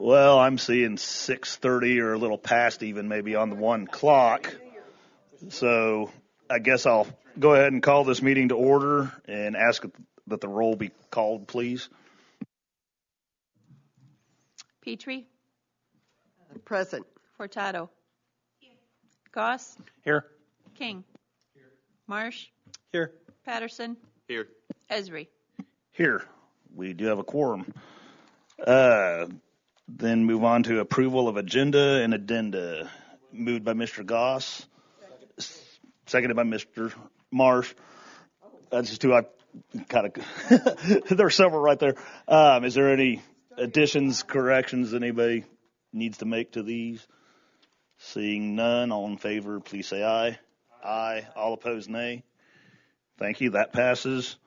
Well, I'm seeing 6:30 or a little past even, maybe on the 1 clock. So I guess I'll go ahead and call this meeting to order and ask that the roll be called, please. Petrie. Present. Furtado. Goss. Here. King. Here. Marsh. Here. Patterson. Here. Esri. Here. We do have a quorum. Then move on to approval of agenda and addenda. Moved by Mr. Goss. Seconded by Mr. Marsh. That's just two I kind of, there's several right there. Is there any additions, corrections anybody needs to make to these? Seeing none, all in favor, please say aye. Aye. All opposed, nay. Thank you. That passes.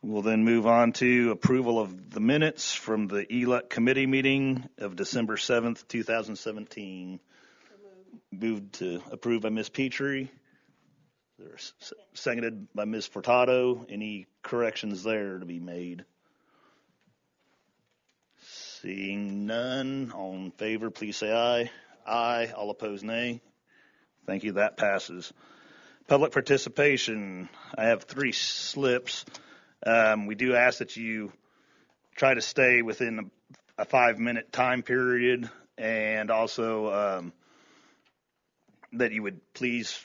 We'll then move on to approval of the minutes from the ELEC committee meeting of December 7th, 2017. Moved to approve by Ms. Petrie. Seconded by Ms. Furtado. Any corrections there to be made? Seeing none, all in favor, please say aye. Aye. All opposed, nay. Thank you. That passes. Public participation. I have 3 slips. We do ask that you try to stay within a 5-minute time period, and also that you would please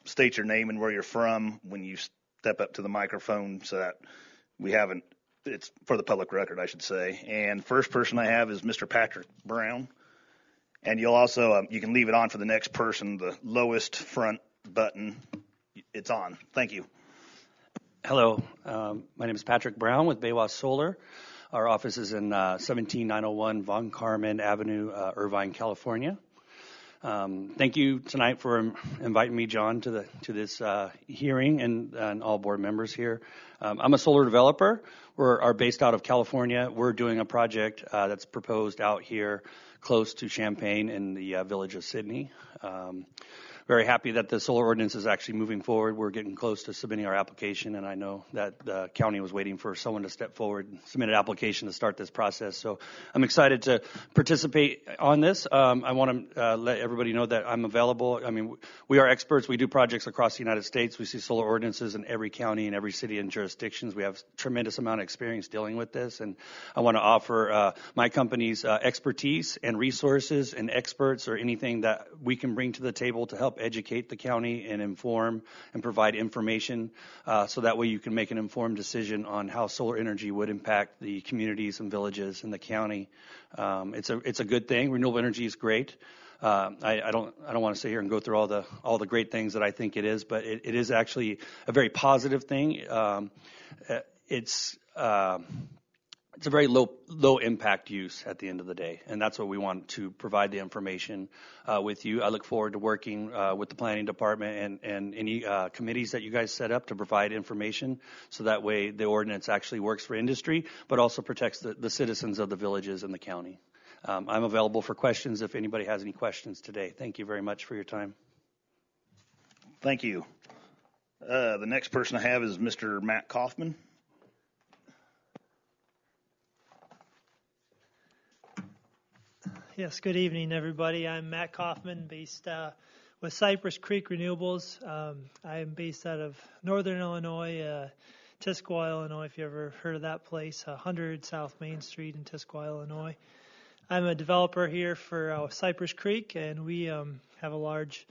state your name and where you're from when you step up to the microphone, so that it's for the public record, I should say. And first person I have is Mr. Patrick Brown. And you'll also, you can leave it on for the next person, the lowest front button. It's on. Thank you. Hello. My name is Patrick Brown with Baywas Solar. Our office is in 17901 Von Carmen Avenue, Irvine, California. Thank you tonight for inviting me, John, to this hearing, and all board members here. I'm a solar developer. We are based out of California. We're doing a project that's proposed out here close to Champaign in the village of Sydney. Very happy that the solar ordinance is actually moving forward. We're getting close to submitting our application, and I know that the county was waiting for someone to step forward and submit an application to start this process. So I'm excited to participate on this. I want to let everybody know that I'm available. I mean, we are experts. We do projects across the United States. We see solar ordinances in every county and every city and jurisdictions. We have a tremendous amount of experience dealing with this, and I want to offer my company's expertise and resources and experts, or anything that we can bring to the table to help educate the county and inform and provide information, so that way you can make an informed decision on how solar energy would impact the communities and villages in the county. It's a good thing. Renewable energy is great. I don't want to sit here and go through all the great things that I think it is, but it is actually a very positive thing. It's a very low impact use at the end of the day, and that's what we want to provide the information with you. I look forward to working with the planning department and any committees that you guys set up to provide information, so that way the ordinance actually works for industry, but also protects the citizens of the villages and the county. I'm available for questions if anybody has any questions today. Thank you very much for your time. Thank you. The next person I have is Mr. Matt Kaufman. Yes, good evening, everybody. I'm Matt Kaufman, based with Cypress Creek Renewables. I am based out of Northern Illinois, Tisquoia, Illinois, if you ever heard of that place, 100 South Main Street in Tisquoia, Illinois. I'm a developer here for Cypress Creek, and we have a large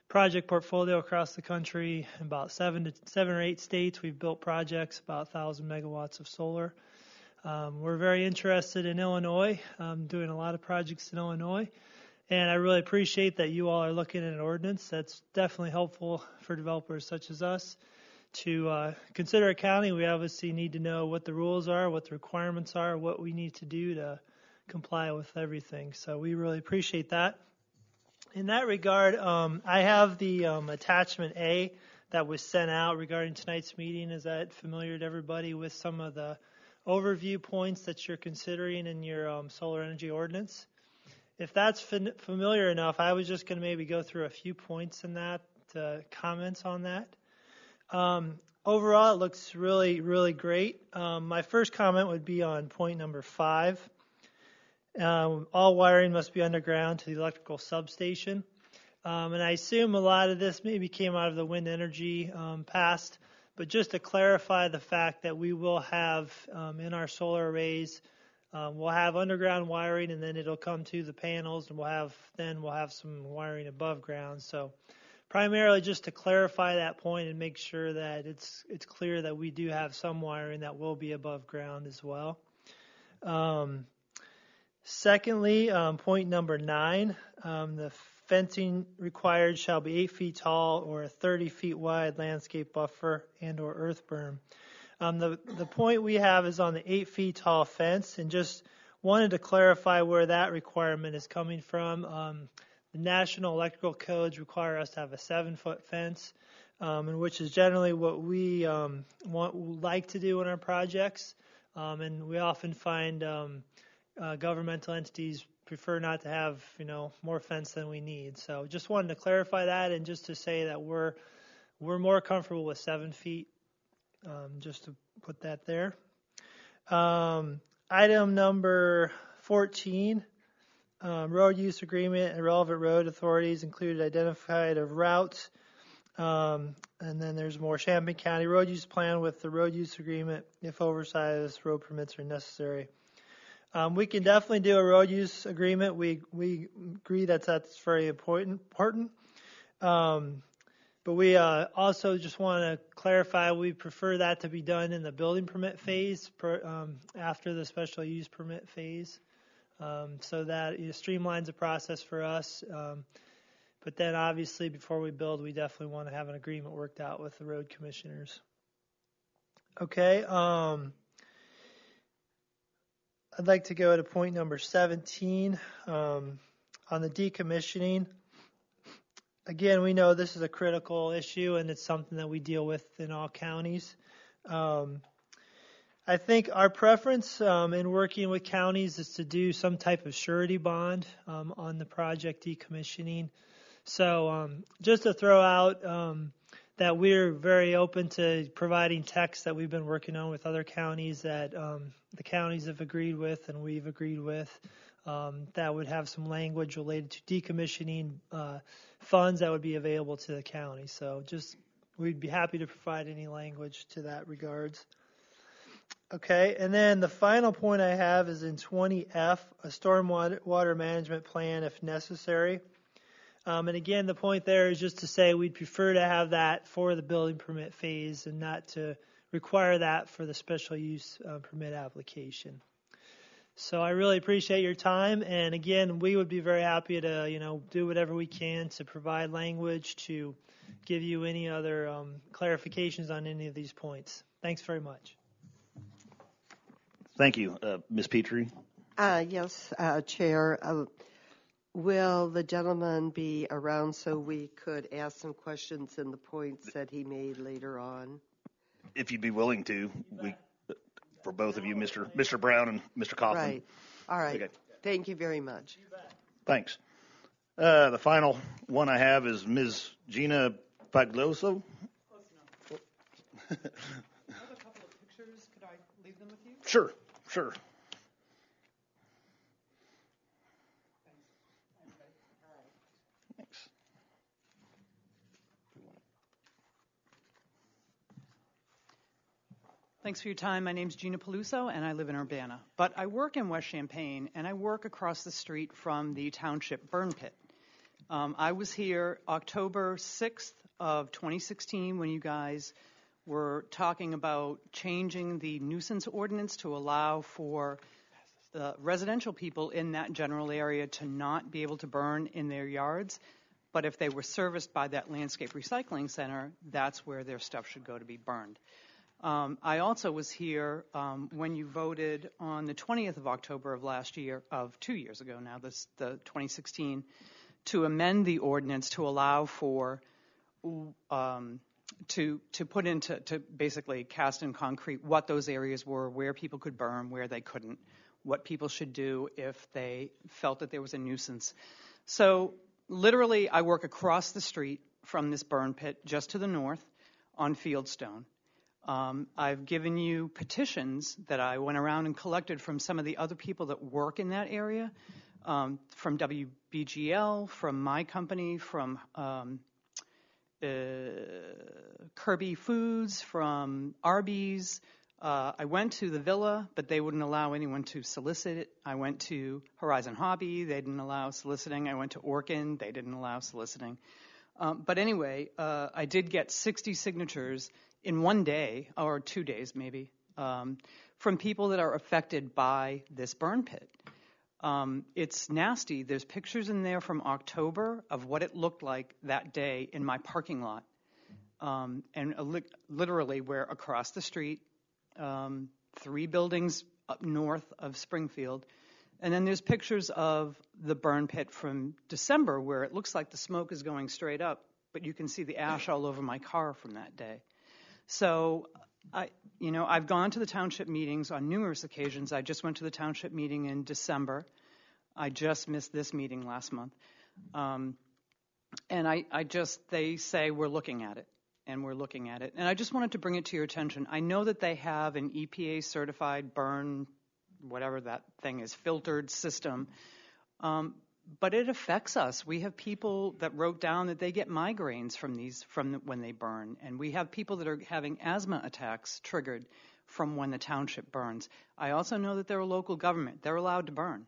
project portfolio across the country. In about 7 or 8 states, we've built projects, about 1,000 megawatts of solar. We're very interested in Illinois, doing a lot of projects in Illinois, and I really appreciate that you all are looking at an ordinance. That's definitely helpful for developers such as us to consider a county. We obviously need to know what the rules are, what the requirements are, what we need to do to comply with everything. So we really appreciate that. In that regard, I have the attachment A that was sent out regarding tonight's meeting. Is that familiar to everybody with some of the overview points that you're considering in your solar energy ordinance? If that's familiar enough, I was just going to maybe go through a few points in that, comments on that. Overall, it looks really, really great. My first comment would be on point number 5. All wiring must be underground to the electrical substation. And I assume a lot of this maybe came out of the wind energy past, but just to clarify the fact that we will have in our solar arrays, we'll have underground wiring, and then it'll come to the panels, and we'll have some wiring above ground. So primarily just to clarify that point and make sure that it's clear that we do have some wiring that will be above ground as well. Secondly, point number 9, the fencing required shall be 8 feet tall or a 30 feet wide landscape buffer and or earth berm. The point we have is on the 8 feet tall fence, and just wanted to clarify where that requirement is coming from. The National Electrical Codes require us to have a 7-foot fence, and which is generally what we like to do in our projects. And we often find governmental entities prefer not to have, more fence than we need. So just wanted to clarify that, and just to say that we're more comfortable with 7 feet. Just to put that there. Item number 14, road use agreement and relevant road authorities included identified of routes. And then there's more Champaign County road use plan with the road use agreement if oversized road permits are necessary. We can definitely do a road use agreement. We agree that's very important. But we also just want to clarify we prefer that to be done in the building permit phase after the special use permit phase, so that it streamlines the process for us. But then obviously before we build, we definitely want to have an agreement worked out with the road commissioners. Okay. I'd like to go to point number 17 on the decommissioning. Again, we know this is a critical issue, and it's something that we deal with in all counties. I think our preference in working with counties is to do some type of surety bond on the project decommissioning. So just to throw out that we're very open to providing text that we've been working on with other counties that the counties have agreed with and we've agreed with. That would have some language related to decommissioning funds that would be available to the county. So we'd be happy to provide any language to that regards. Okay, and then the final point I have is in 20F, a stormwater management plan if necessary. And again, the point there is just to say we'd prefer to have that for the building permit phase and not to require that for the special use permit application. So I really appreciate your time, and again, we would be very happy to, do whatever we can to provide language to give you any other clarifications on any of these points. Thanks very much. Thank you. Ms. Petrie? Yes, Chair. Will the gentleman be around so we could ask some questions in the points that he made later on? If you'd be willing to, for both of you, Mr. Brown and Mr. Kaufman. Right. All right. Okay. Thank you very much. Thanks. The final one I have is Ms. Gina Pagloso. Close enough. I have a couple of pictures. Could I leave them with you? Sure. Thanks. Thanks for your time. My name's Gina Peluso, and I live in Urbana. But I work in West Champaign, and I work across the street from the township burn pit. I was here October 6th of 2016 when you guys were talking about changing the nuisance ordinance to allow for the residential people in that general area to not be able to burn in their yards. But if they were serviced by that landscape recycling center, that's where their stuff should go to be burned. I also was here when you voted on the 20th of October of last year, of 2 years ago now, the 2016, to amend the ordinance to allow for to put into, to basically cast in concrete what those areas were, where people could burn, where they couldn't, what people should do if they felt that there was a nuisance. So literally, I work across the street from this burn pit just to the north on Fieldstone. I've given you petitions that I went around and collected from some of the other people that work in that area, from WBGL, from my company, from Kirby Foods, from Arby's. I went to the Villa, but they wouldn't allow anyone to solicit it. I went to Horizon Hobby. They didn't allow soliciting. I went to Orkin. They didn't allow soliciting. But anyway, I did get 60 signatures in one day, or 2 days maybe, from people that are affected by this burn pit. It's nasty. There's pictures in there from October of what it looked like that day in my parking lot. And literally, we're across the street, 3 buildings up north of Springfield. And then there's pictures of the burn pit from December where it looks like the smoke is going straight up, but you can see the ash all over my car from that day. So, I've gone to the township meetings on numerous occasions. I just went to the township meeting in December. I just missed this meeting last month. And they say we're looking at it. And we're looking at it. And I just wanted to bring it to your attention. I know that they have an EPA certified burn, whatever that thing is, filtered system. But it affects us. We have people that wrote down that they get migraines from when they burn. And we have people that are having asthma attacks triggered from when the township burns. I also know that they're a local government. They're allowed to burn.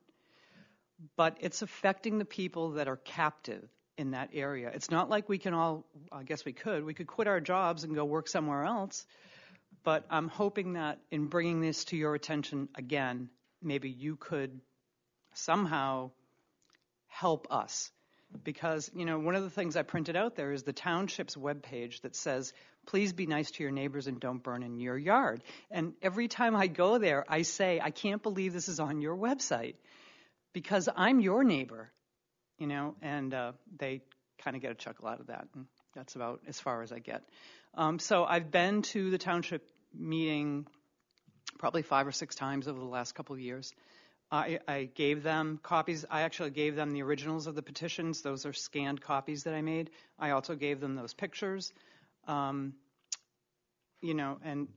But it's affecting the people that are captive in that area. It's not like we can all, I guess we could quit our jobs and go work somewhere else. But I'm hoping that in bringing this to your attention again, maybe you could somehow help us. Because, one of the things I printed out there is the township's webpage that says, please be nice to your neighbors and don't burn in your yard. And every time I go there, I say, I can't believe this is on your website because I'm your neighbor. And they kind of get a chuckle out of that. And that's about as far as I get. So I've been to the township meeting probably 5 or 6 times over the last couple of years. I gave them copies. I actually gave them the originals of the petitions. Those are scanned copies that I made. I also gave them those pictures. And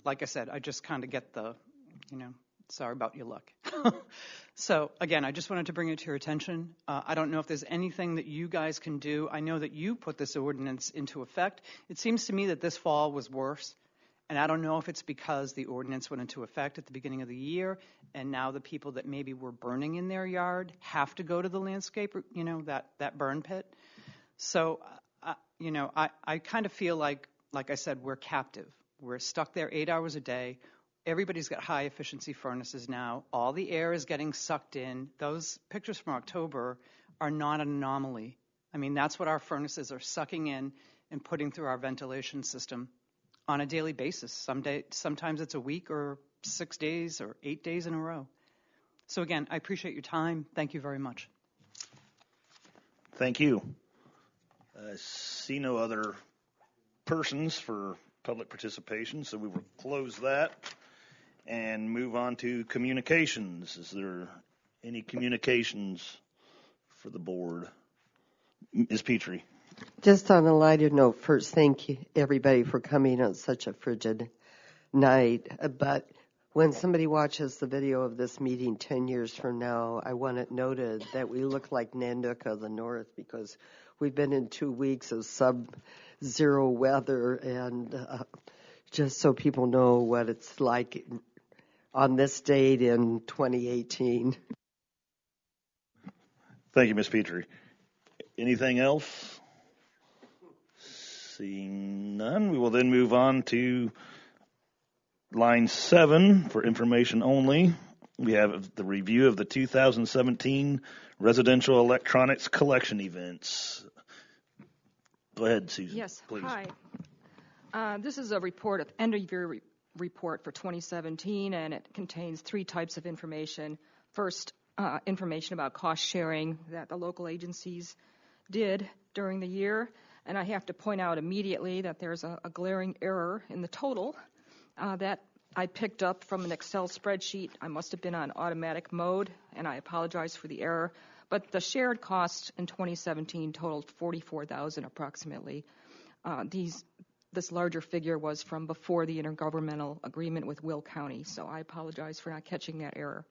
like I said, I just kind of get the, sorry about your luck. So, again, I just wanted to bring it to your attention. I don't know if there's anything that you guys can do. I know that you put this ordinance into effect. It seems to me that this fall was worse, and I don't know if it's because the ordinance went into effect at the beginning of the year, and now the people that maybe were burning in their yard have to go to the landscape, that burn pit. So, I kind of feel like I said, we're captive. We're stuck there 8 hours a day. Everybody's got high-efficiency furnaces now. All the air is getting sucked in. Those pictures from October are not an anomaly. I mean, that's what our furnaces are sucking in and putting through our ventilation system on a daily basis. Sometimes it's a week or 6 days or 8 days in a row. So, again, I appreciate your time. Thank you very much. Thank you. I see no other persons for public participation, so we will close that and move on to communications. Is there any communications for the board? Ms. Petrie. Just on a lighter note, first, thank you, everybody, for coming on such a frigid night. But when somebody watches the video of this meeting 10 years from now, I want it noted that we look like Nanook of the North because we've been in 2 weeks of sub-zero weather, and just so people know what it's like on this date in 2018. Thank you, Ms. Petrie. Anything else? Seeing none, we will then move on to line 7 for information only. We have the review of the 2017 residential electronics collection events. Go ahead, Susan. Yes, please. Hi. This is a report of end-of-year report for 2017, and it contains 3 types of information. First, information about cost sharing that the local agencies did during the year, and I have to point out immediately that there's a glaring error in the total that I picked up from an Excel spreadsheet. I must have been on automatic mode, and I apologize for the error. But the shared cost in 2017 totaled $44,000 approximately. this larger figure was from before the intergovernmental agreement with Will County, so I apologize for not catching that error.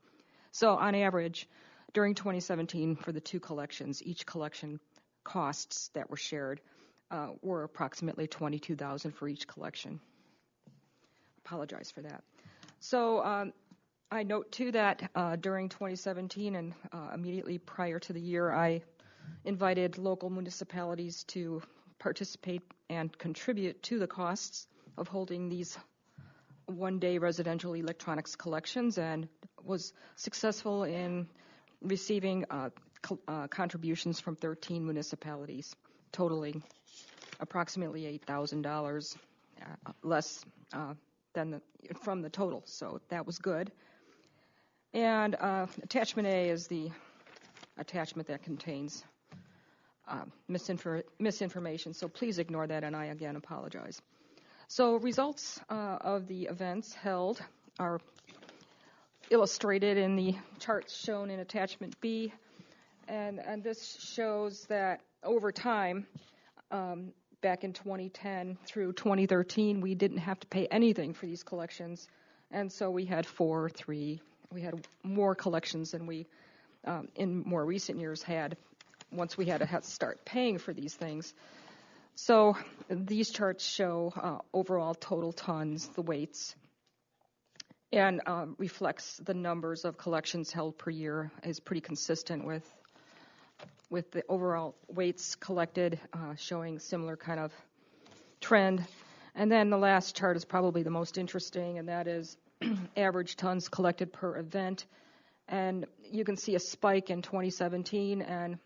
So on average, during 2017 for the two collections, each collection costs that were shared were approximately $22,000 for each collection. Apologize for that. So I note too that during 2017 and immediately prior to the year, I invited local municipalities to participate and contribute to the costs of holding these one-day residential electronics collections, and was successful in receiving contributions from 13 municipalities, totaling approximately $8,000 less than from the total. So that was good. And attachment A is the attachment that contains misinformation, so please ignore that, and I again apologize. So results of the events held are illustrated in the charts shown in attachment B, and this shows that over time, back in 2010 through 2013, we didn't have to pay anything for these collections, and so we had we had more collections than we in more recent years had once we had to start paying for these things. So these charts show overall total tons, the weights, and reflects the numbers of collections held per year, is pretty consistent with the overall weights collected, showing similar kind of trend. And then the last chart is probably the most interesting, and that is average tons collected per event. And you can see a spike in 2017, and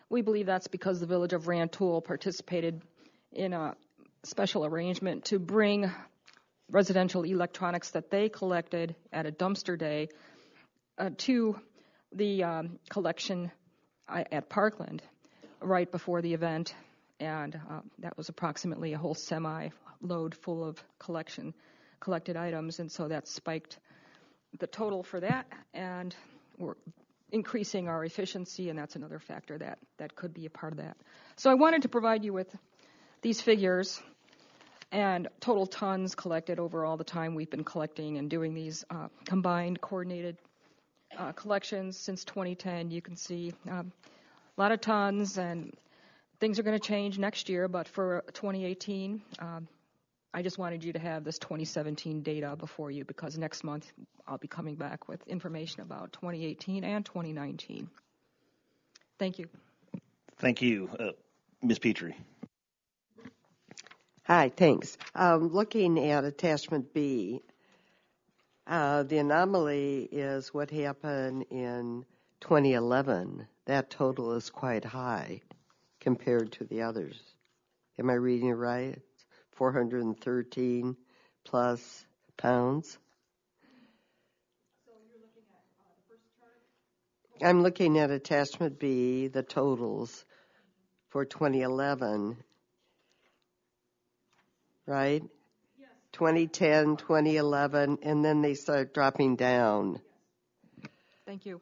we believe that's because the village of Rantoul participated in a special arrangement to bring residential electronics that they collected at a dumpster day to the collection at Parkland right before the event, and that was approximately a whole semi-load full of collected items, and so that spiked the total for that, and we're increasing our efficiency, and that's another factor that could be a part of that. So I wanted to provide you with these figures and total tons collected over all the time we've been collecting and doing these combined coordinated collections since 2010. You can see a lot of tons, and things are going to change next year, but for 2018, I just wanted you to have this 2017 data before you, because next month I'll be coming back with information about 2018 and 2019. Thank you. Thank you. Ms. Petrie. Hi, thanks. Looking at attachment B, the anomaly is what happened in 2011. That total is quite high compared to the others. Am I reading it right? 413 plus pounds. So you're looking at the first chart? I'm looking at attachment B, the totals for 2011. Right? Yes. 2010, 2011, and then they start dropping down. Thank you.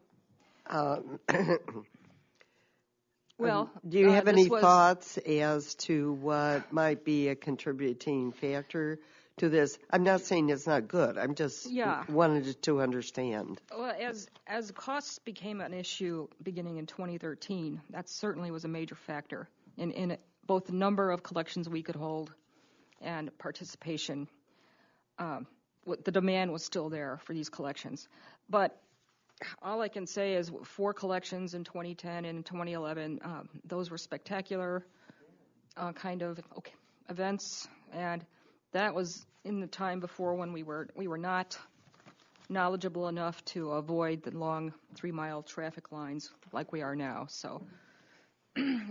Well, do you have any thoughts as to what might be a contributing factor to this? I'm not saying it's not good. I'm just wanted to understand. Well, as costs became an issue beginning in 2013, that certainly was a major factor in both the number of collections we could hold and participation. The demand was still there for these collections. But all I can say is 4 collections in 2010 and 2011, those were spectacular kind of events, and that was in the time before when we were not knowledgeable enough to avoid the long 3-mile traffic lines like we are now. So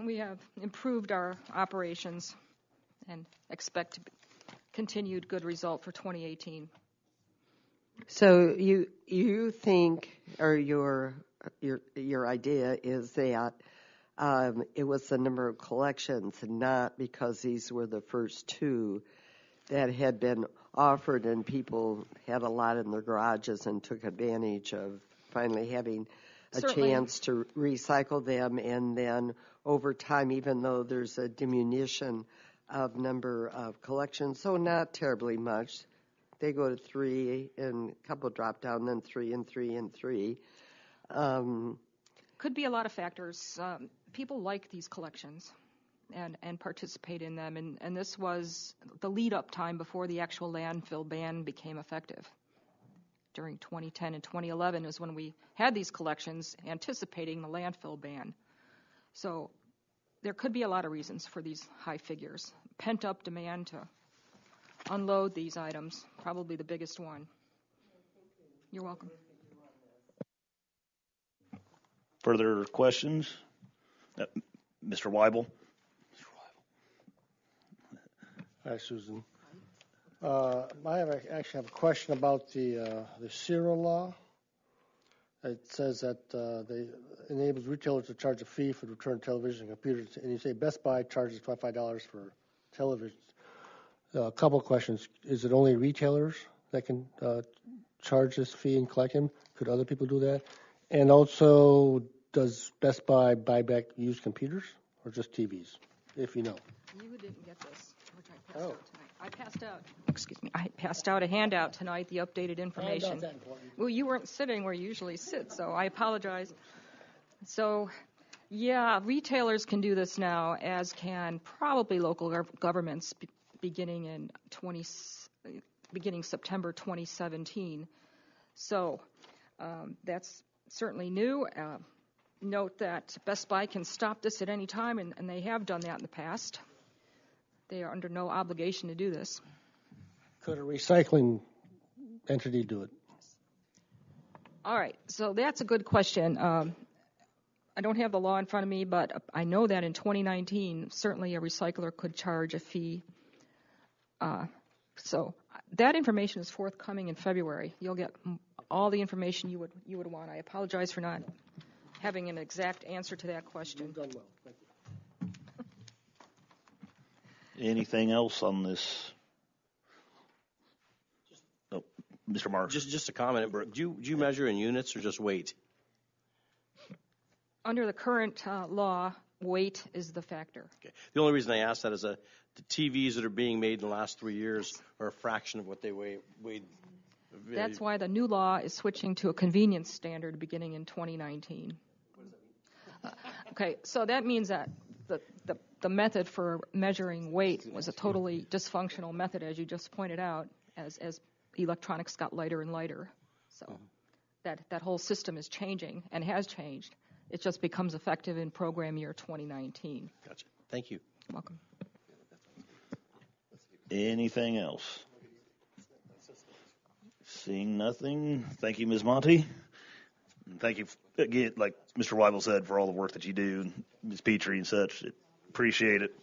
we have improved our operations and expect continued good result for 2018. So you think, or your idea is that it was the number of collections, and not because these were the first 2 that had been offered and people had a lot in their garages and took advantage of finally having a chance to recycle them, and then over time, even though there's a diminution of number of collections, so not terribly much. They go to 3, and a couple drop down, then 3 and 3 and 3. Could be a lot of factors. People like these collections and participate in them, and this was the lead-up time before the actual landfill ban became effective. During 2010 and 2011 is when we had these collections anticipating the landfill ban. So there could be a lot of reasons for these high figures. Pent-up demand to unload these items, probably the biggest one. You're welcome. Further questions? Mr. Weibel? Hi, Susan. I actually have a question about the SERA law. It says that they enables retailers to charge a fee for return television and computers. And you say Best Buy charges $25 for televisions. A couple of questions. Is it only retailers that can charge this fee and collect them? Could other people do that? And also, does Best Buy buy back used computers or just TVs, if you know? You didn't get this, which I passed out tonight. I passed out a handout tonight, the updated information. Well, you weren't sitting where you usually sit, so I apologize. So, yeah, retailers can do this now, as can probably local governments beginning September 2017. So that's certainly new. Note that Best Buy can stop this at any time, and they have done that in the past. They are under no obligation to do this. Could a recycling entity do it? All right, so that's a good question. I don't have the law in front of me, but I know that in 2019, certainly a recycler could charge a fee. So that information is forthcoming in February. You'll get all the information you would want. I apologize for not having an exact answer to that question. You've done well. Thank you. Anything else on this? Oh, Mr. Marks. Just a comment. Do you measure in units or just weight? Under the current law, weight is the factor. Okay. The only reason I ask that is that the TVs that are being made in the last 3 years are a fraction of what they weighed. That's why the new law is switching to a convenience standard beginning in 2019. What does that mean? Okay, so that means that the method for measuring weight was a totally dysfunctional method, as you just pointed out, as electronics got lighter and lighter. So that whole system is changing and has changed. It just becomes effective in program year 2019. Gotcha. Thank you. You're welcome. Anything else? Seeing nothing. Thank you, Ms. Monty. And thank you, again, like Mr. Weibel said, for all the work that you do, Ms. Petrie and such. Appreciate it.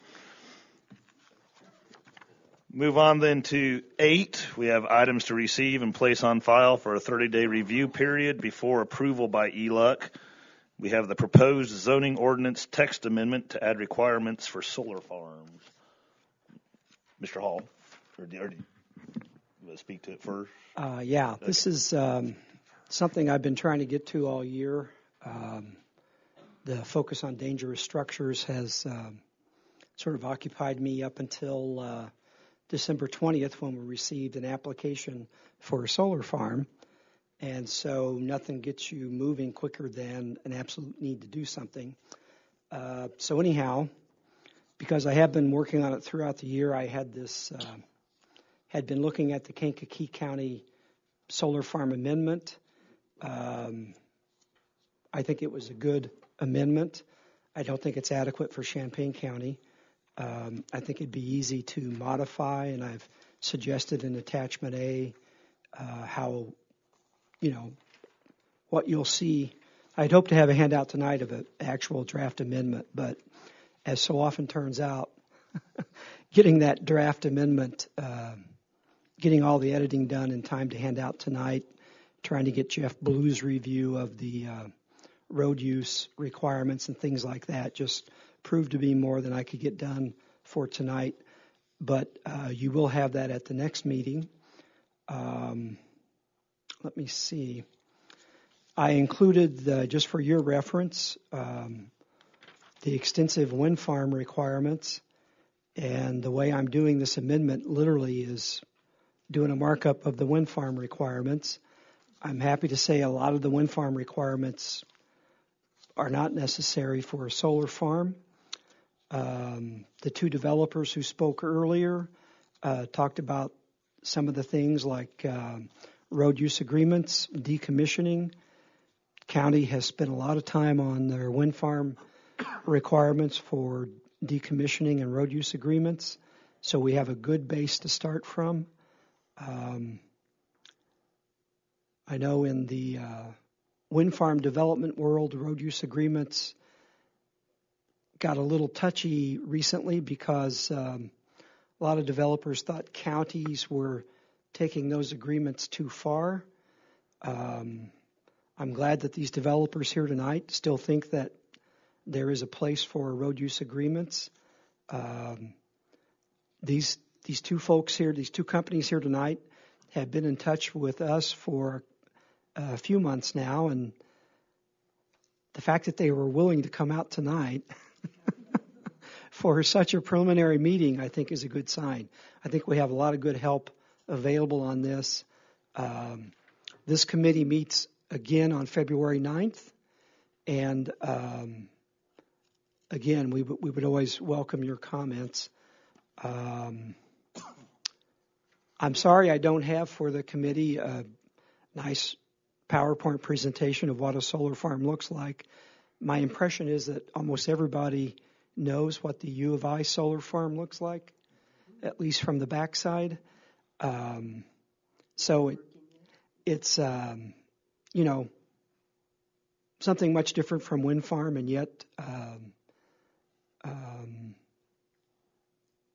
Move on then to 8. We have items to receive and place on file for a 30-day review period before approval by ELUC. We have the proposed zoning ordinance text amendment to add requirements for solar farms. Mr. Hall, or do you want to speak to it first? Yeah, this is something I've been trying to get to all year. The focus on dangerous structures has sort of occupied me up until December 20th when we received an application for a solar farm. And so nothing gets you moving quicker than an absolute need to do something. So anyhow, because I have been working on it throughout the year, I had been looking at the Kankakee County solar farm amendment. I think it was a good amendment. I don't think it's adequate for Champaign County. I think it'd be easy to modify, and I've suggested in Attachment A how, what you'll see. I'd hope to have a handout tonight of an actual draft amendment, but as so often turns out, getting that draft amendment, getting all the editing done in time to hand out tonight, trying to get Jeff Blue's review of the road use requirements and things like that just proved to be more than I could get done for tonight. But you will have that at the next meeting. Let me see. I included, just for your reference, the extensive wind farm requirements And the way I'm doing this amendment literally is doing a markup of the wind farm requirements. I'm happy to say a lot of the wind farm requirements are not necessary for a solar farm. The two developers who spoke earlier talked about some of the things like road use agreements, decommissioning. County has spent a lot of time on their wind farm requirements for decommissioning and road use agreements, so we have a good base to start from. I know in the wind farm development world, road use agreements got a little touchy recently because a lot of developers thought counties were taking those agreements too far. I'm glad that these developers here tonight still think that there is a place for road use agreements. These two folks here, these two companies here tonight, have been in touch with us for a few months now, and the fact that they were willing to come out tonight for such a preliminary meeting, I think, is a good sign. I think we have a lot of good help available on this. This committee meets again on February 9th, and again, we would always welcome your comments. I'm sorry I don't have for the committee a nice PowerPoint presentation of what a solar farm looks like. My impression is that almost everybody knows what the U of I solar farm looks like, at least from the backside. So it's something much different from wind farm, and yet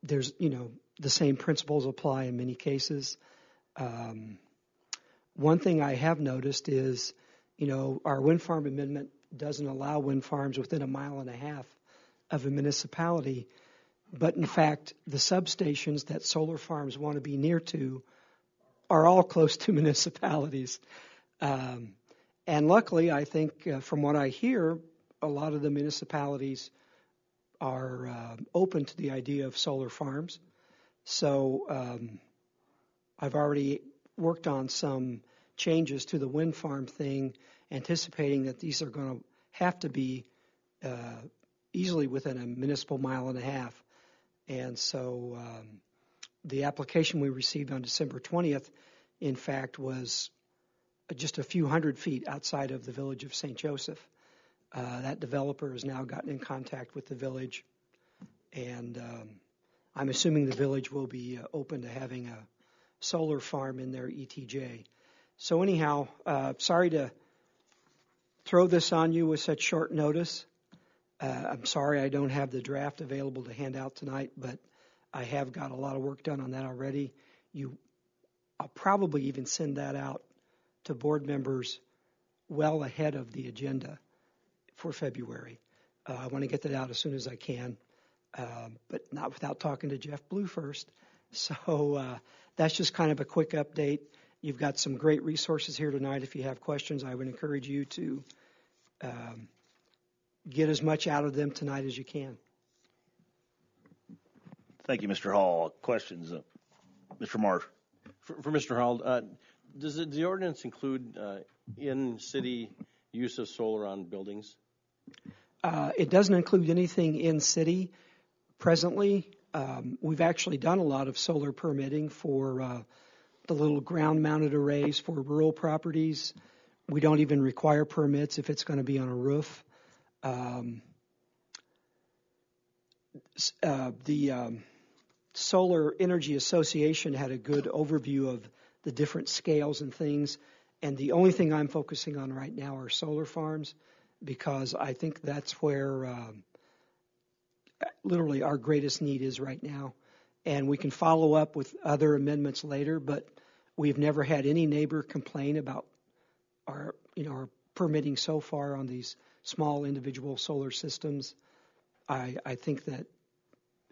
there's the same principles apply in many cases. One thing I have noticed is, our wind farm amendment doesn't allow wind farms within 1.5 miles of a municipality, but in fact, the substations that solar farms want to be near to are all close to municipalities. And luckily, I think from what I hear, a lot of the municipalities are open to the idea of solar farms. So I've already worked on some changes to the wind farm thing, anticipating that these are going to have to be easily within 1.5 municipal miles. And so the application we received on December 20th, in fact, was just a few hundred feet outside of the village of St. Joseph. That developer has now gotten in contact with the village, and I'm assuming the village will be open to having a solar farm in their ETJ. So anyhow, sorry to throw this on you with such short notice. I'm sorry I don't have the draft available to hand out tonight, but I have got a lot of work done on that already. I'll probably even send that out to board members well ahead of the agenda for February. I want to get that out as soon as I can, but not without talking to Jeff Blue first. So that's just kind of a quick update. You've got some great resources here tonight. If you have questions, I would encourage you to get as much out of them tonight as you can. Thank you, Mr. Hall. Questions? Mr. Marsh. For Mr. Hall, does the ordinance include in-city use of solar on buildings? It doesn't include anything in city presently. We've actually done a lot of solar permitting for the little ground-mounted arrays for rural properties. We don't even require permits if it's going to be on a roof. The Solar Energy Association had a good overview of the different scales and things, and the only thing I'm focusing on right now are solar farms, because I think that's where literally our greatest need is right now. And we can follow up with other amendments later, but we've never had any neighbor complain about our permitting so far on these small individual solar systems. I think that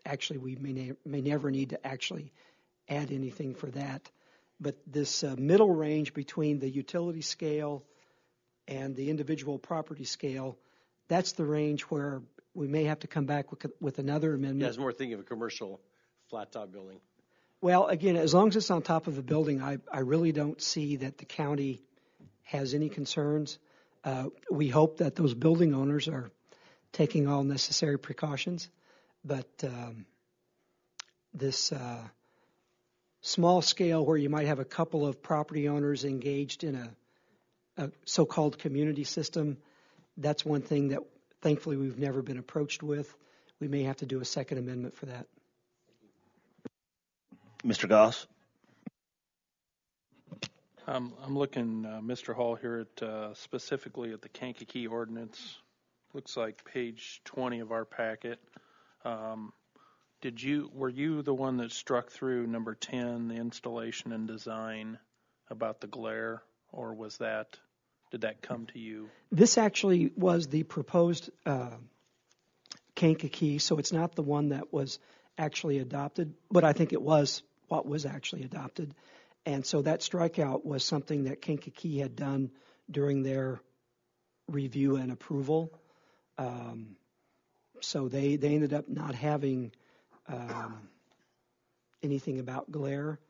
actually we may never need to actually add anything for that. But this middle range between the utility scale and the individual property scale, that's the range where we may have to come back with another amendment. Yeah, I was more thinking of a commercial flat top building. Well, again, as long as it's on top of a building, I really don't see that the county has any concerns. We hope that those building owners are taking all necessary precautions, but this small scale where you might have a couple of property owners engaged in a so-called community system, that's one thing that thankfully we've never been approached with. We may have to do a second amendment for that. Mr. Goss? I'm looking, Mr. Hall, here at specifically at the Kankakee Ordinance. Looks like page 20 of our packet. Were you the one that struck through number 10, the installation and design, about the glare, or did that come to you? This actually was the proposed Kankakee, so it's not the one that was actually adopted, but I think it was what was actually adopted. And so that strikeout was something that Kankakee had done during their review and approval. So they ended up not having anything about glare.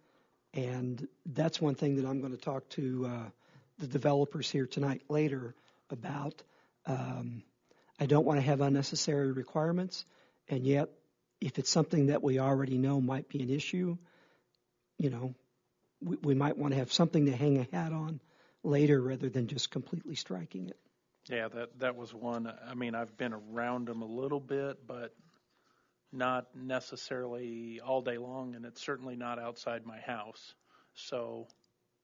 And that's one thing that I'm going to talk to the developers here tonight later about. I don't want to have unnecessary requirements, and yet if it's something that we already know might be an issue, we might want to have something to hang a hat on later rather than just completely striking it. Yeah, that was one. I mean, I've been around them a little bit, but not necessarily all day long, and it's certainly not outside my house. So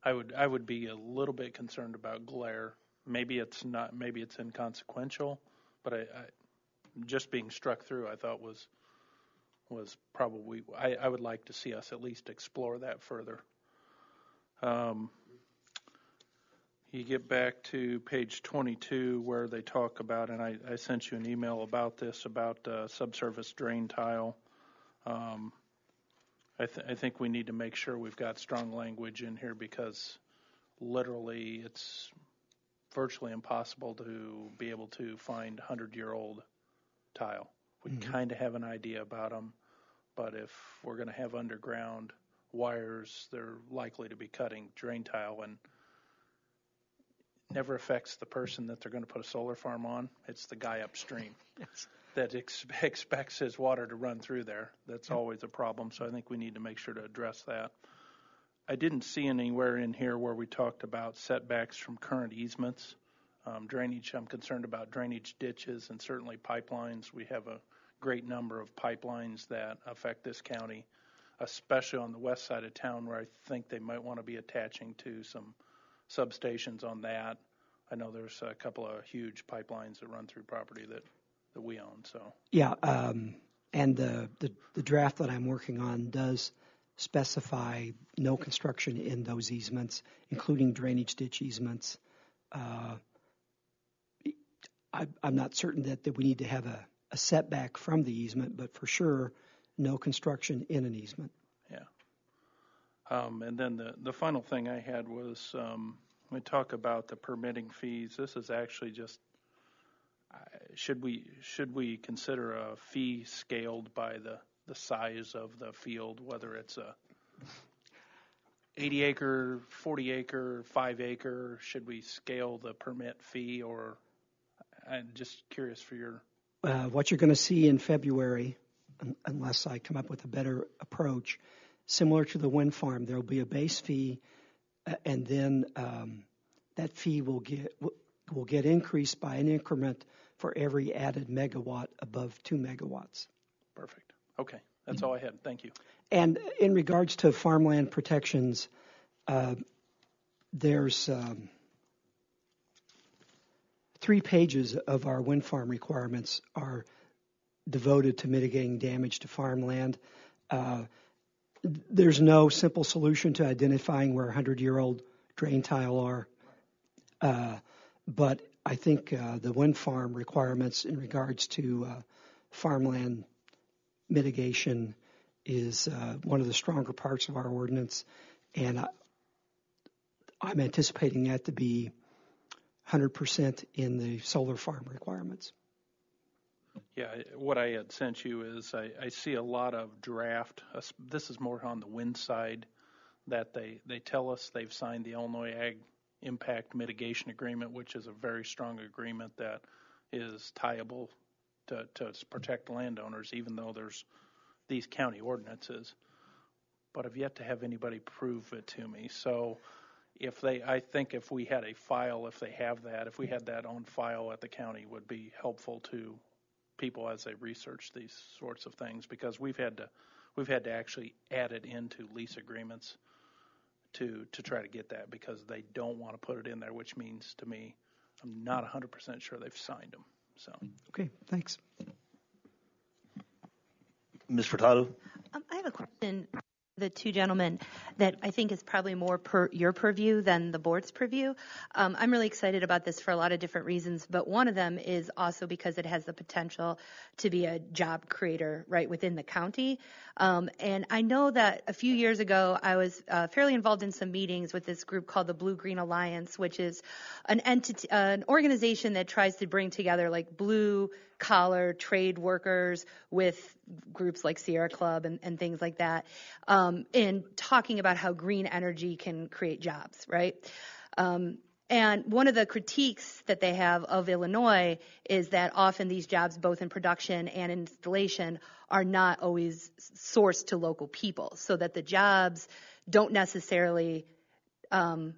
I would be a little bit concerned about glare. Maybe it's not. Maybe it's inconsequential, but I just being struck through, I thought was probably. I would like to see us at least explore that further. You get back to page 22 where they talk about, and I sent you an email about this, about subsurface drain tile. I think we need to make sure we've got strong language in here because literally it's virtually impossible to be able to find 100-year-old tile. We kind of have an idea about them, but if we're going to have underground wires, they're likely to be cutting drain tile, and never affects the person that they're going to put a solar farm on. It's the guy upstream that expects his water to run through there. That's always a problem, so I think we need to make sure to address that. I didn't see anywhere in here where we talked about setbacks from current easements. Drainage, I'm concerned about drainage ditches and certainly pipelines. We have a great number of pipelines that affect this county, especially on the west side of town where I think they might want to be attaching to some substations on that. I know there's a couple of huge pipelines that run through property that we own. So yeah, and the draft that I'm working on does specify no construction in those easements, including drainage ditch easements. I'm not certain that we need to have a setback from the easement, but for sure, no construction in an easement. Yeah. And then the final thing I had was we talk about the permitting fees. This is actually just should we consider a fee scaled by the size of the field, whether it's a 80 acre, 40 acre, 5 acre? Should we scale the permit fee, or I'm just curious for your. What you're going to see in February, unless I come up with a better approach, similar to the wind farm, there will be a base fee, and then that fee will get increased by an increment for every added megawatt above 2 megawatts. Perfect. Okay, that's all I had. Thank you. And in regards to farmland protections, there's 3 pages of our wind farm requirements are devoted to mitigating damage to farmland. There's no simple solution to identifying where 100-year-old drain tile are, but I think the wind farm requirements in regards to farmland mitigation is one of the stronger parts of our ordinance, and I'm anticipating that to be 100% in the solar farm requirements. Yeah, what I had sent you is I see a lot of draft. This is more on the wind side, that they tell us they've signed the Illinois Ag Impact Mitigation Agreement, which is a very strong agreement that is tieable to protect landowners, even though there's these county ordinances. But I've yet to have anybody prove it to me. So I think if we had a file, if we had that on file at the county, would be helpful to people as they research these sorts of things, because we've had to actually add it into lease agreements to try to get that, because they don't want to put it in there, which means to me I'm not 100% sure they've signed them. So Okay, thanks. Ms. Furtado? I have a question, the two gentlemen, that I think is probably more your purview than the board's purview. I'm really excited about this for a lot of different reasons, but one of them is also because it has the potential to be a job creator right within the county. And I know that a few years ago I was fairly involved in some meetings with this group called the Blue Green Alliance, which is an organization that tries to bring together like blue collar trade workers with groups like Sierra Club and things like that, in talking about how green energy can create jobs, right? And one of the critiques that they have of Illinois is that often these jobs, both in production and installation, are not always sourced to local people, so that the jobs don't necessarily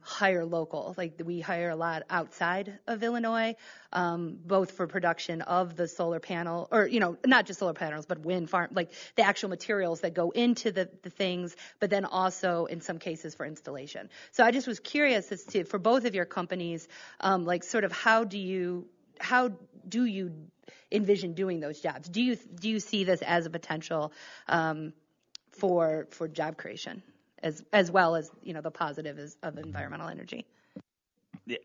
hire local. Like we hire a lot outside of Illinois, both for production of the solar panel, or, not just solar panels, but wind farm, like the actual materials that go into the things, but then also in some cases for installation. So I just was curious as to, for both of your companies, like sort of how do you envision doing those jobs? Do you see this as a potential for job creation? As well as, the positive of environmental energy.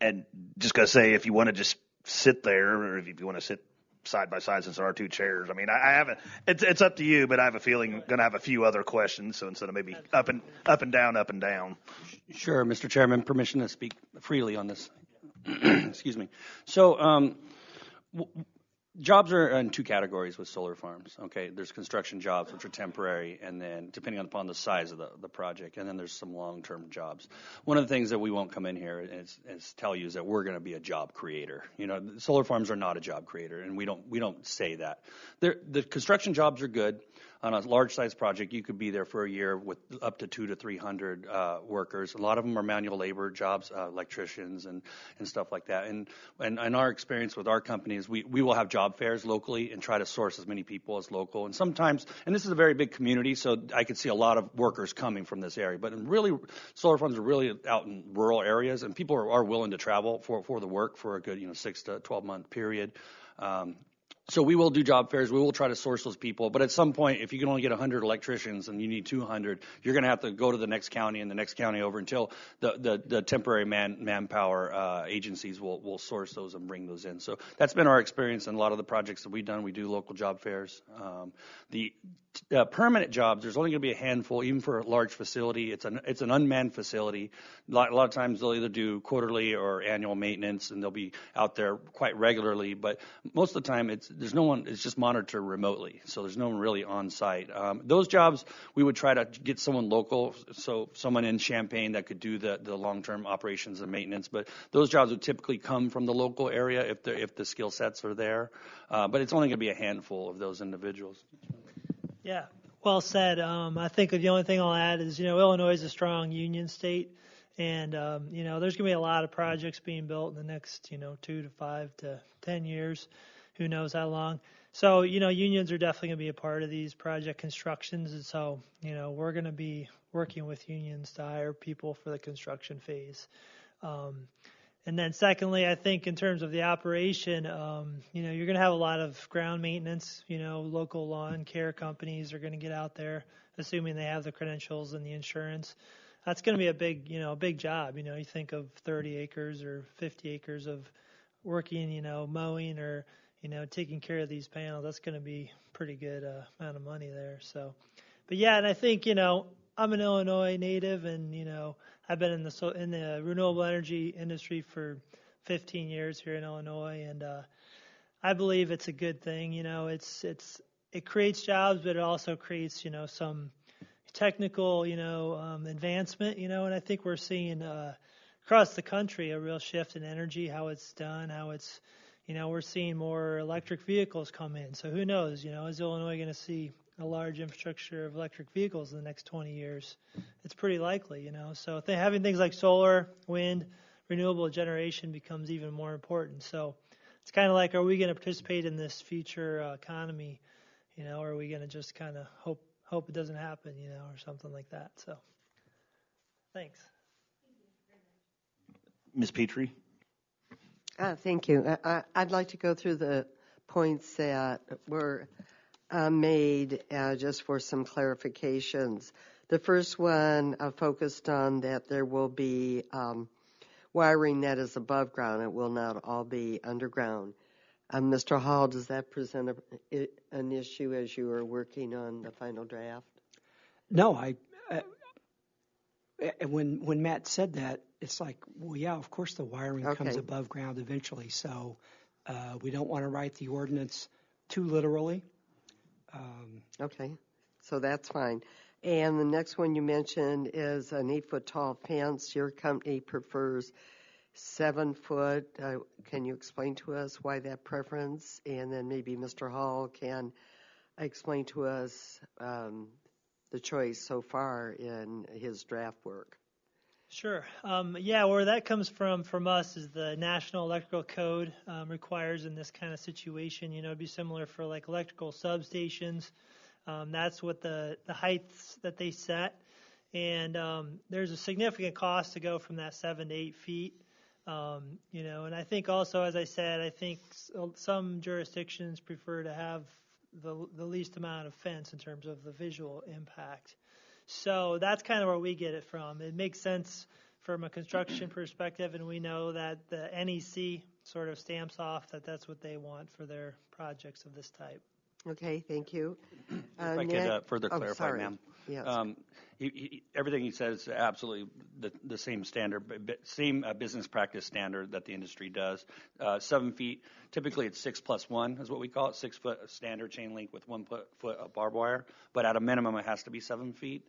And just got to say, if you want to just sit there, or if you want to sit side by side, since there are two chairs, I mean, I haven't, it's up to you, but I have a feeling I'm going to have a few other questions. So instead of maybe up and down. Sure, Mr. Chairman, permission to speak freely on this. Excuse me. So, jobs are in two categories with solar farms. Okay, there's construction jobs, which are temporary, and then depending upon the size of the project, and then there's some long-term jobs. One of the things that we won't come in here is tell you is that we're going to be a job creator. Solar farms are not a job creator, and we don't say that. The construction jobs are good. On a large-size project, you could be there for a year with up to 200 to 300 workers. A lot of them are manual labor jobs, electricians and stuff like that. And in our experience with our companies, we will have job fairs locally and try to source as many people as local. And sometimes, and this is a very big community, so I could see a lot of workers coming from this area. But really, solar farms are really out in rural areas, and people are willing to travel for the work for a good 6 to 12-month period. So we will do job fairs. We will try to source those people. But at some point, if you can only get 100 electricians and you need 200, you're going to have to go to the next county and the next county over until the temporary manpower agencies will source those and bring those in. So that's been our experience in a lot of the projects that we've done. We do local job fairs. The permanent jobs, there's only going to be a handful, even for a large facility. It's an unmanned facility. A lot of times they'll either do quarterly or annual maintenance, and they'll be out there quite regularly. But most of the time, there's no one. It's just monitored remotely, so there's no one really on site. Those jobs, we would try to get someone local, so someone in Champaign that could do the long-term operations and maintenance. But those jobs would typically come from the local area if the skill sets are there. But it's only going to be a handful of those individuals. Yeah, well said. I think the only thing I'll add is, Illinois is a strong union state, and, there's going to be a lot of projects being built in the next, 2 to 5 to 10 years. Who knows how long. So, unions are definitely going to be a part of these project constructions, and so, we're going to be working with unions to hire people for the construction phase. And then secondly, I think in terms of the operation, you're going to have a lot of ground maintenance. Local lawn care companies are going to get out there, assuming they have the credentials and the insurance. That's going to be a big job. You think of 30 acres or 50 acres of working, mowing or, taking care of these panels. That's going to be pretty good amount of money there. So, but yeah, and I think, I'm an Illinois native, and I've been in the renewable energy industry for 15 years here in Illinois, and I believe it's a good thing. It creates jobs, but it also creates some technical advancement. And I think we're seeing across the country a real shift in energy, how it's done, how it's we're seeing more electric vehicles come in. So who knows? Is Illinois going to see a large infrastructure of electric vehicles in the next 20 years? It's pretty likely. So having things like solar, wind, renewable generation becomes even more important. So it's kind of like, are we going to participate in this future economy? Or are we going to just kind of hope it doesn't happen, or something like that? So, thanks. Ms. Petrie? Thank you. I'd like to go through the points that were made just for some clarifications. The first one focused on that there will be wiring that is above ground. It will not all be underground. Mr. Hall, does that present an issue as you are working on the final draft? No, when Matt said that, it's like, well, yeah, of course the wiring comes above ground eventually. So we don't want to write the ordinance too literally. Okay, so that's fine. And the next one you mentioned is an 8-foot tall fence. Your company prefers 7 foot. Can you explain to us why that preference? And then maybe Mr. Hall can explain to us the choice so far in his draft work. Sure. Where that comes from us is the National Electrical Code requires in this kind of situation. It'd be similar for like electrical substations. That's what the heights that they set. And there's a significant cost to go from that 7 to 8 feet. And I think also, as I said, I think some jurisdictions prefer to have the least amount of fence in terms of the visual impact. So that's kind of where we get it from. It makes sense from a construction perspective, and we know that the NEC sort of stamps off that that's what they want for their projects of this type. Okay, thank you. If I could further clarify, ma'am. Yes. Everything he says is absolutely the same standard, same business practice standard that the industry does. 7 feet, typically it's 6+1 is what we call it, 6 foot standard chain link with 1 foot of barbed wire. But at a minimum, it has to be 7 feet.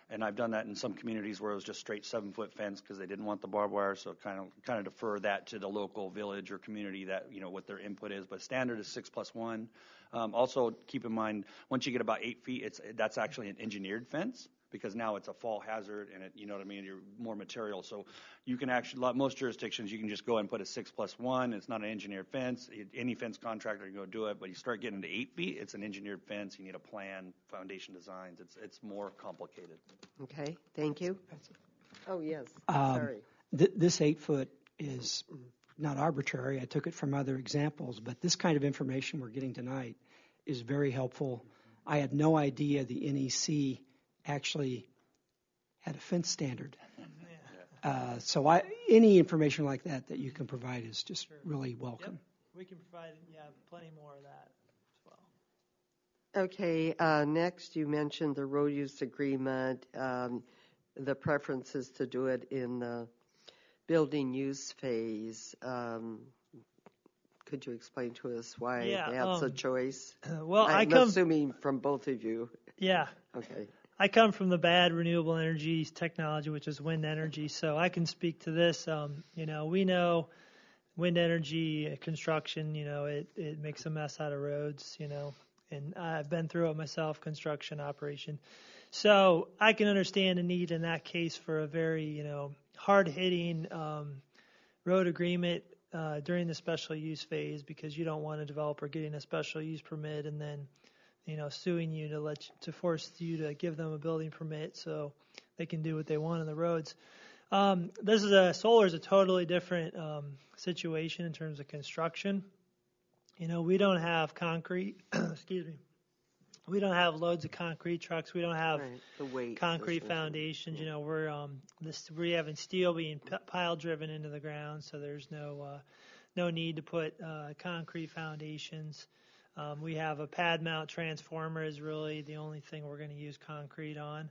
And I've done that in some communities where it was just straight 7 foot fence because they didn't want the barbed wire. So kind of defer that to the local village or community that what their input is. But standard is 6+1. Also keep in mind once you get about 8 feet, that's actually an engineered fence because now it's a fall hazard and you're more material. So you can actually most jurisdictions you can just go and put a 6+1. It's not an engineered fence. Any fence contractor can go do it. But you start getting to 8 feet, it's an engineered fence. You need a plan, foundation designs. It's more complicated. Okay, thank you. Oh yes, sorry. This 8 foot is not arbitrary. I took it from other examples, but this kind of information we're getting tonight is very helpful. I had no idea the NEC actually had a fence standard. So any information like that you can provide is just really welcome. Yep. We can provide plenty more of that as well. Okay, next you mentioned the road use agreement. The preference is to do it in the building use phase. Could you explain to us why that's a choice? Well, I'm assuming from both of you. Yeah. Okay. I come from the bad renewable energy technology, which is wind energy, so I can speak to this. We know wind energy construction, it makes a mess out of roads, and I've been through it myself, construction operation. So I can understand the need in that case for a very, hard-hitting road agreement during the special use phase because you don't want a developer getting a special use permit and then suing you to force you to give them a building permit so they can do what they want on the roads. Solar is a totally different situation in terms of construction. We don't have concrete. Excuse me. We don't have loads of concrete trucks. We don't have concrete foundations. We having steel being pile driven into the ground, so there's no need to put concrete foundations. We have a pad mount transformer is really the only thing we're going to use concrete on.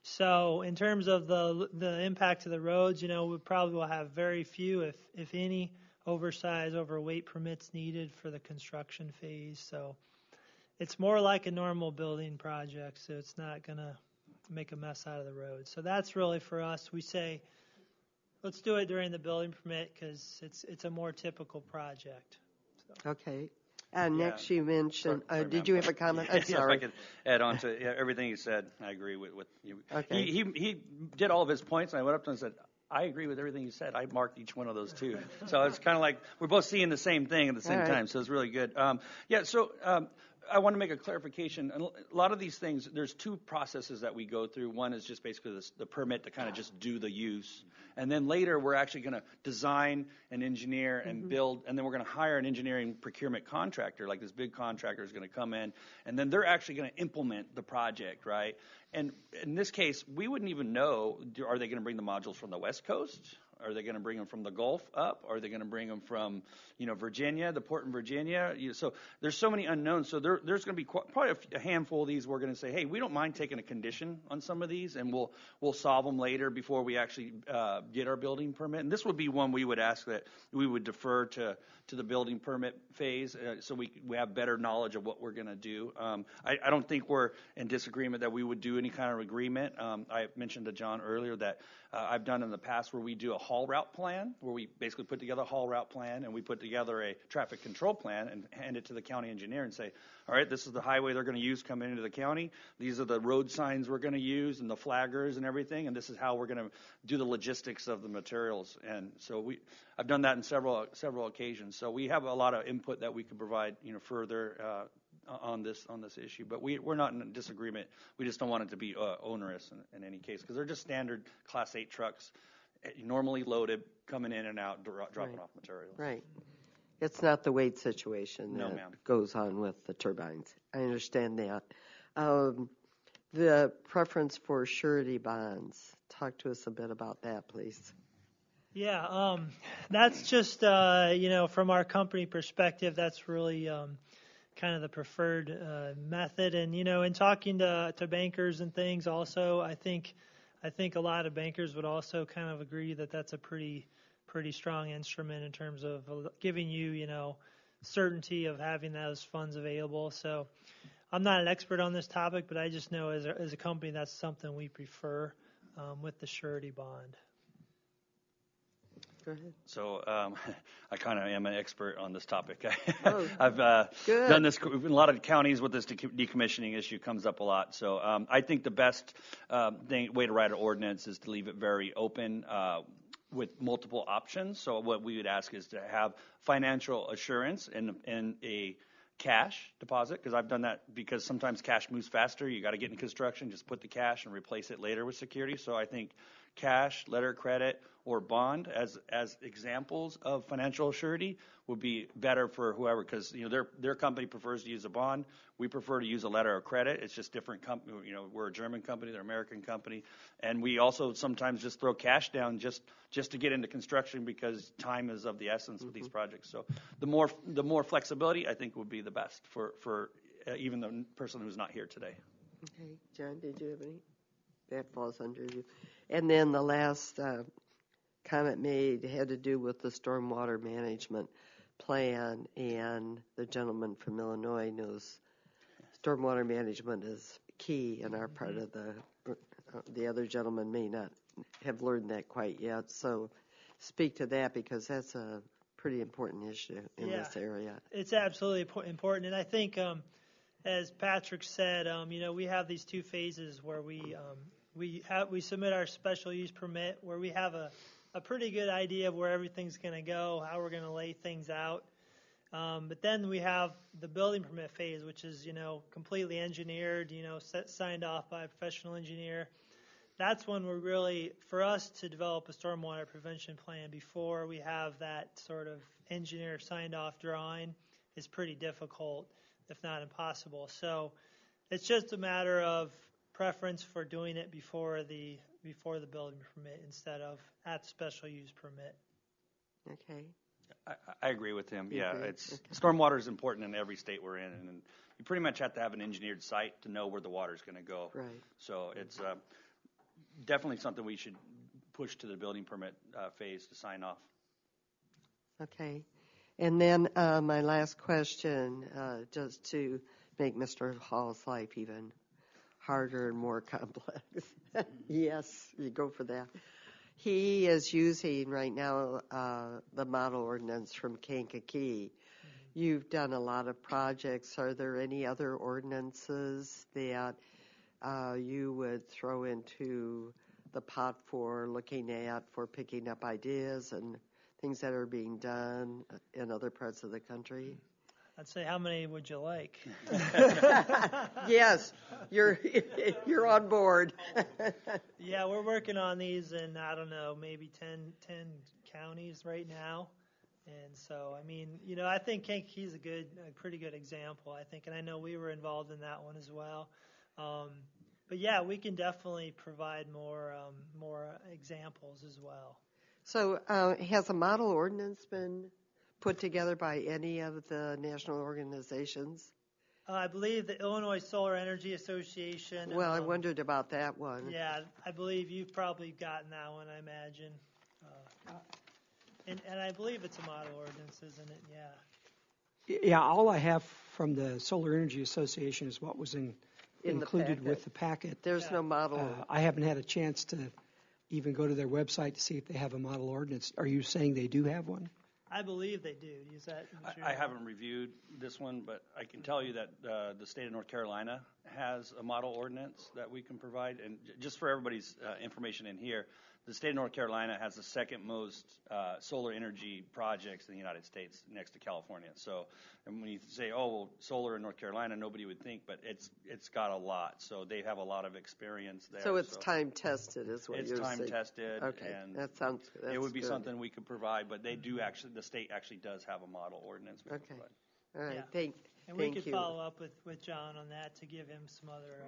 So in terms of the impact to the roads, we probably will have very few, if any, oversized, overweight permits needed for the construction phase. So it's more like a normal building project, so it's not going to make a mess out of the road. So that's really for us. We say, let's do it during the building permit because it's a more typical project. So. Okay. Next, you mentioned. Sorry, did you have a comment? I'm sorry. If I could add on to everything you said, I agree with you. Okay. He did all of his points, and I went up to him and said, I agree with everything you said. I marked each one of those too. So it's kind of like we're both seeing the same thing at the same time. So it's really good. I want to make a clarification. A lot of these things, there's two processes that we go through. One is just basically the permit to kind of just do the use. And then later we're actually going to design and engineer and build, and then we're going to hire an engineering procurement contractor, like this big contractor is going to come in, and then they're actually going to implement the project, right? And in this case, we wouldn't even know, are they going to bring the modules from the West Coast? Are they going to bring them from the Gulf up? Are they going to bring them from, Virginia, the port in Virginia? So there's so many unknowns. So there's going to be probably a handful of these we're going to say, hey, we don't mind taking a condition on some of these, and we'll solve them later before we actually get our building permit. And this would be one we would ask that we would defer to the building permit phase so we have better knowledge of what we're going to do. I don't think we're in disagreement that we would do any kind of agreement. I mentioned to John earlier that I've done in the past where we do a haul route plan, where we basically put together a haul route plan and we put together a traffic control plan and hand it to the county engineer and say, all right, this is the highway they're going to use coming into the county. These are the road signs we're going to use and the flaggers and everything, and this is how we're going to do the logistics of the materials. And so I've done that in several occasions. So we have a lot of input that we could provide, further on this issue. But we're not in disagreement. We just don't want it to be onerous in any case, because they're just standard Class 8 trucks, normally loaded, coming in and out, dropping off materials. Right. It's not the weight situation that goes on with the turbines. I understand that. The preference for surety bonds. Talk to us a bit about that, please. Yeah, that's just, from our company perspective, that's really kind of the preferred method. And, in talking to bankers and things also, I think a lot of bankers would also kind of agree that that's a pretty strong instrument in terms of giving you, certainty of having those funds available. So I'm not an expert on this topic, but I just know as a company that's something we prefer with the surety bond. Go ahead. So I kind of am an expert on this topic. Oh, I've done this in a lot of counties with this decommissioning issue comes up a lot. So I think the best way to write an ordinance is to leave it very open with multiple options. So what we would ask is to have financial assurance and a cash deposit, because I've done that because sometimes cash moves faster. You got to get in construction, just put the cash and replace it later with security. So I think cash, letter of credit, or bond as examples of financial surety would be better for whoever, because their company prefers to use a bond. We prefer to use a letter of credit. It's just different company. We're a German company, they're an American company, and we also sometimes just throw cash down just to get into construction because time is of the essence with these projects. So the more flexibility, I think, would be the best for even the person who's not here today. Okay, John, did you have any? That falls under you. And then the last comment made had to do with the stormwater management plan, and the gentleman from Illinois knows stormwater management is key in our part of the other gentleman may not have learned that quite yet. So speak to that, because that's a pretty important issue in this area. It's absolutely important, and I think as Patrick said, we have these two phases where we submit our special use permit, where we have a pretty good idea of where everything's going to go, how we're going to lay things out. But then we have the building permit phase, which is, completely engineered, signed off by a professional engineer. That's when we're really, for us to develop a stormwater prevention plan before we have that sort of engineer signed off drawing is pretty difficult, if not impossible. So it's just a matter of preference for doing it before the building permit instead of at the special use permit. Okay. I agree with him. Yeah, stormwater is important in every state we're in, and you pretty much have to have an engineered site to know where the water is going to go. Right. So it's definitely something we should push to the building permit phase to sign off. Okay. And then my last question, just to make Mr. Hall's life even harder and more complex. Yes, you go for that. He is using right now the model ordinance from Kankakee. You've done a lot of projects. Are there any other ordinances that you would throw into the pot for looking at, for picking up ideas and things that are being done in other parts of the country? I'd say, how many would you like? Yes, you're on board. Yeah, we're working on these in, I don't know, maybe 10 counties right now. And so, I mean, I think Kankakee's a pretty good example, I think. And I know we were involved in that one as well. But yeah, we can definitely provide more examples as well. So has a model ordinance been put together by any of the national organizations? I believe the Illinois Solar Energy Association. Well, I wondered about that one. Yeah, I believe you've probably gotten that one, I imagine. And I believe it's a model ordinance, isn't it? Yeah. Yeah, all I have from the Solar Energy Association is what was included with the packet. There's no model. I haven't had a chance to even go to their website to see if they have a model ordinance. Are you saying they do have one? I believe they do. Is that? I haven't reviewed this one, but I can tell you that the state of North Carolina has a model ordinance that we can provide. And just for everybody's information in here, the state of North Carolina has the second most solar energy projects in the United States, next to California. So, and when you say, oh, well, solar in North Carolina, nobody would think, but it's got a lot. So they have a lot of experience there. So it's time tested, is what you're saying. It's time tested. Okay, and that's it would be good. something we could provide, but they do actually. The state actually does have a model ordinance. Okay. All right. Yeah. And we thank could you. follow up with John on that to give him some other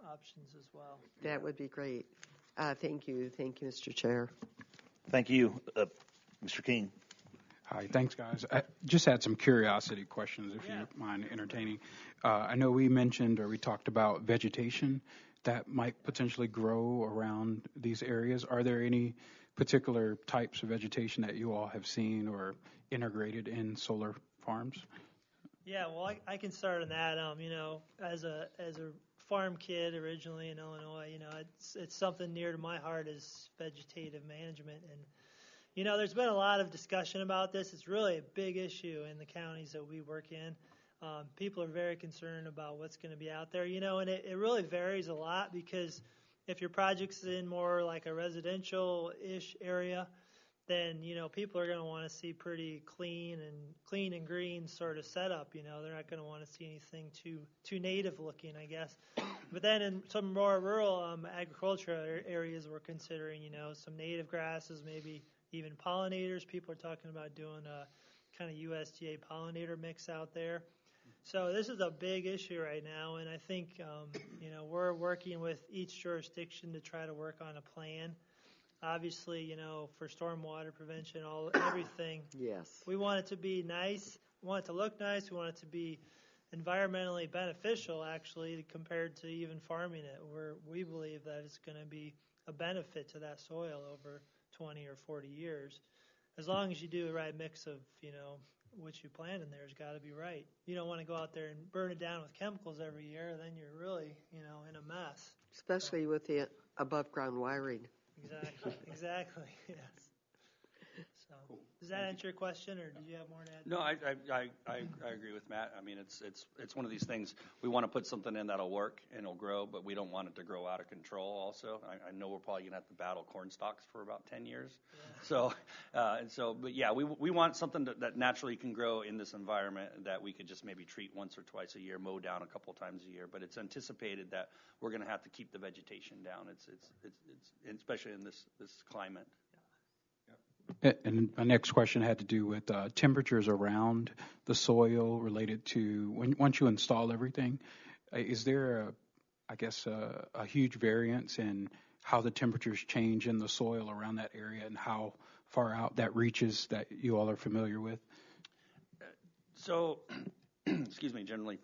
options as well. That would be great. Thank you, Mr. Chair. Thank you, Mr. King. Hi, thanks, guys. I just had some curiosity questions, if you mind entertaining. I know we mentioned or we talked about vegetation that might potentially grow around these areas. Are there any particular types of vegetation that you all have seen or integrated in solar farms? Yeah, well, I can start on that. As a farm kid originally in Illinois, it's something near to my heart is vegetative management. And, there's been a lot of discussion about this. It's really a big issue in the counties that we work in. People are very concerned about what's going to be out there, and it really varies a lot because if your project's in more like a residential-ish area, then, people are going to want to see pretty clean and green sort of setup. They're not going to want to see anything too native looking, I guess. But then in some more rural agricultural areas, we're considering, some native grasses, maybe even pollinators. People are talking about doing a kind of USDA pollinator mix out there. So this is a big issue right now, and I think, we're working with each jurisdiction to try to work on a plan. Obviously, for stormwater prevention, everything. Yes. We want it to be nice. We want it to look nice. We want it to be environmentally beneficial, actually, compared to even farming it. We believe that it's going to be a benefit to that soil over 20 or 40 years. As long as you do the right mix of, what you plant in there has got to be right. You don't want to go out there and burn it down with chemicals every year. Then you're really, in a mess. Especially with the above ground wiring. Exactly. Yes. So, does that answer your question, or did you have more to add? No, I agree with Matt. I mean, it's one of these things. We want to put something in that'll work and it'll grow, but we don't want it to grow out of control. Also, I know we're probably going to have to battle corn stalks for about 10 years. Yeah. But yeah, we want something that naturally can grow in this environment that we could just maybe treat once or twice a year, mow down a couple times a year. But it's anticipated that we're going to have to keep the vegetation down. It's especially in this climate. And my next question had to do with temperatures around the soil related to once you install everything. Is there, a huge variance in how the temperatures change in the soil around that area and how far out that reaches that you all are familiar with? So, excuse me, generally.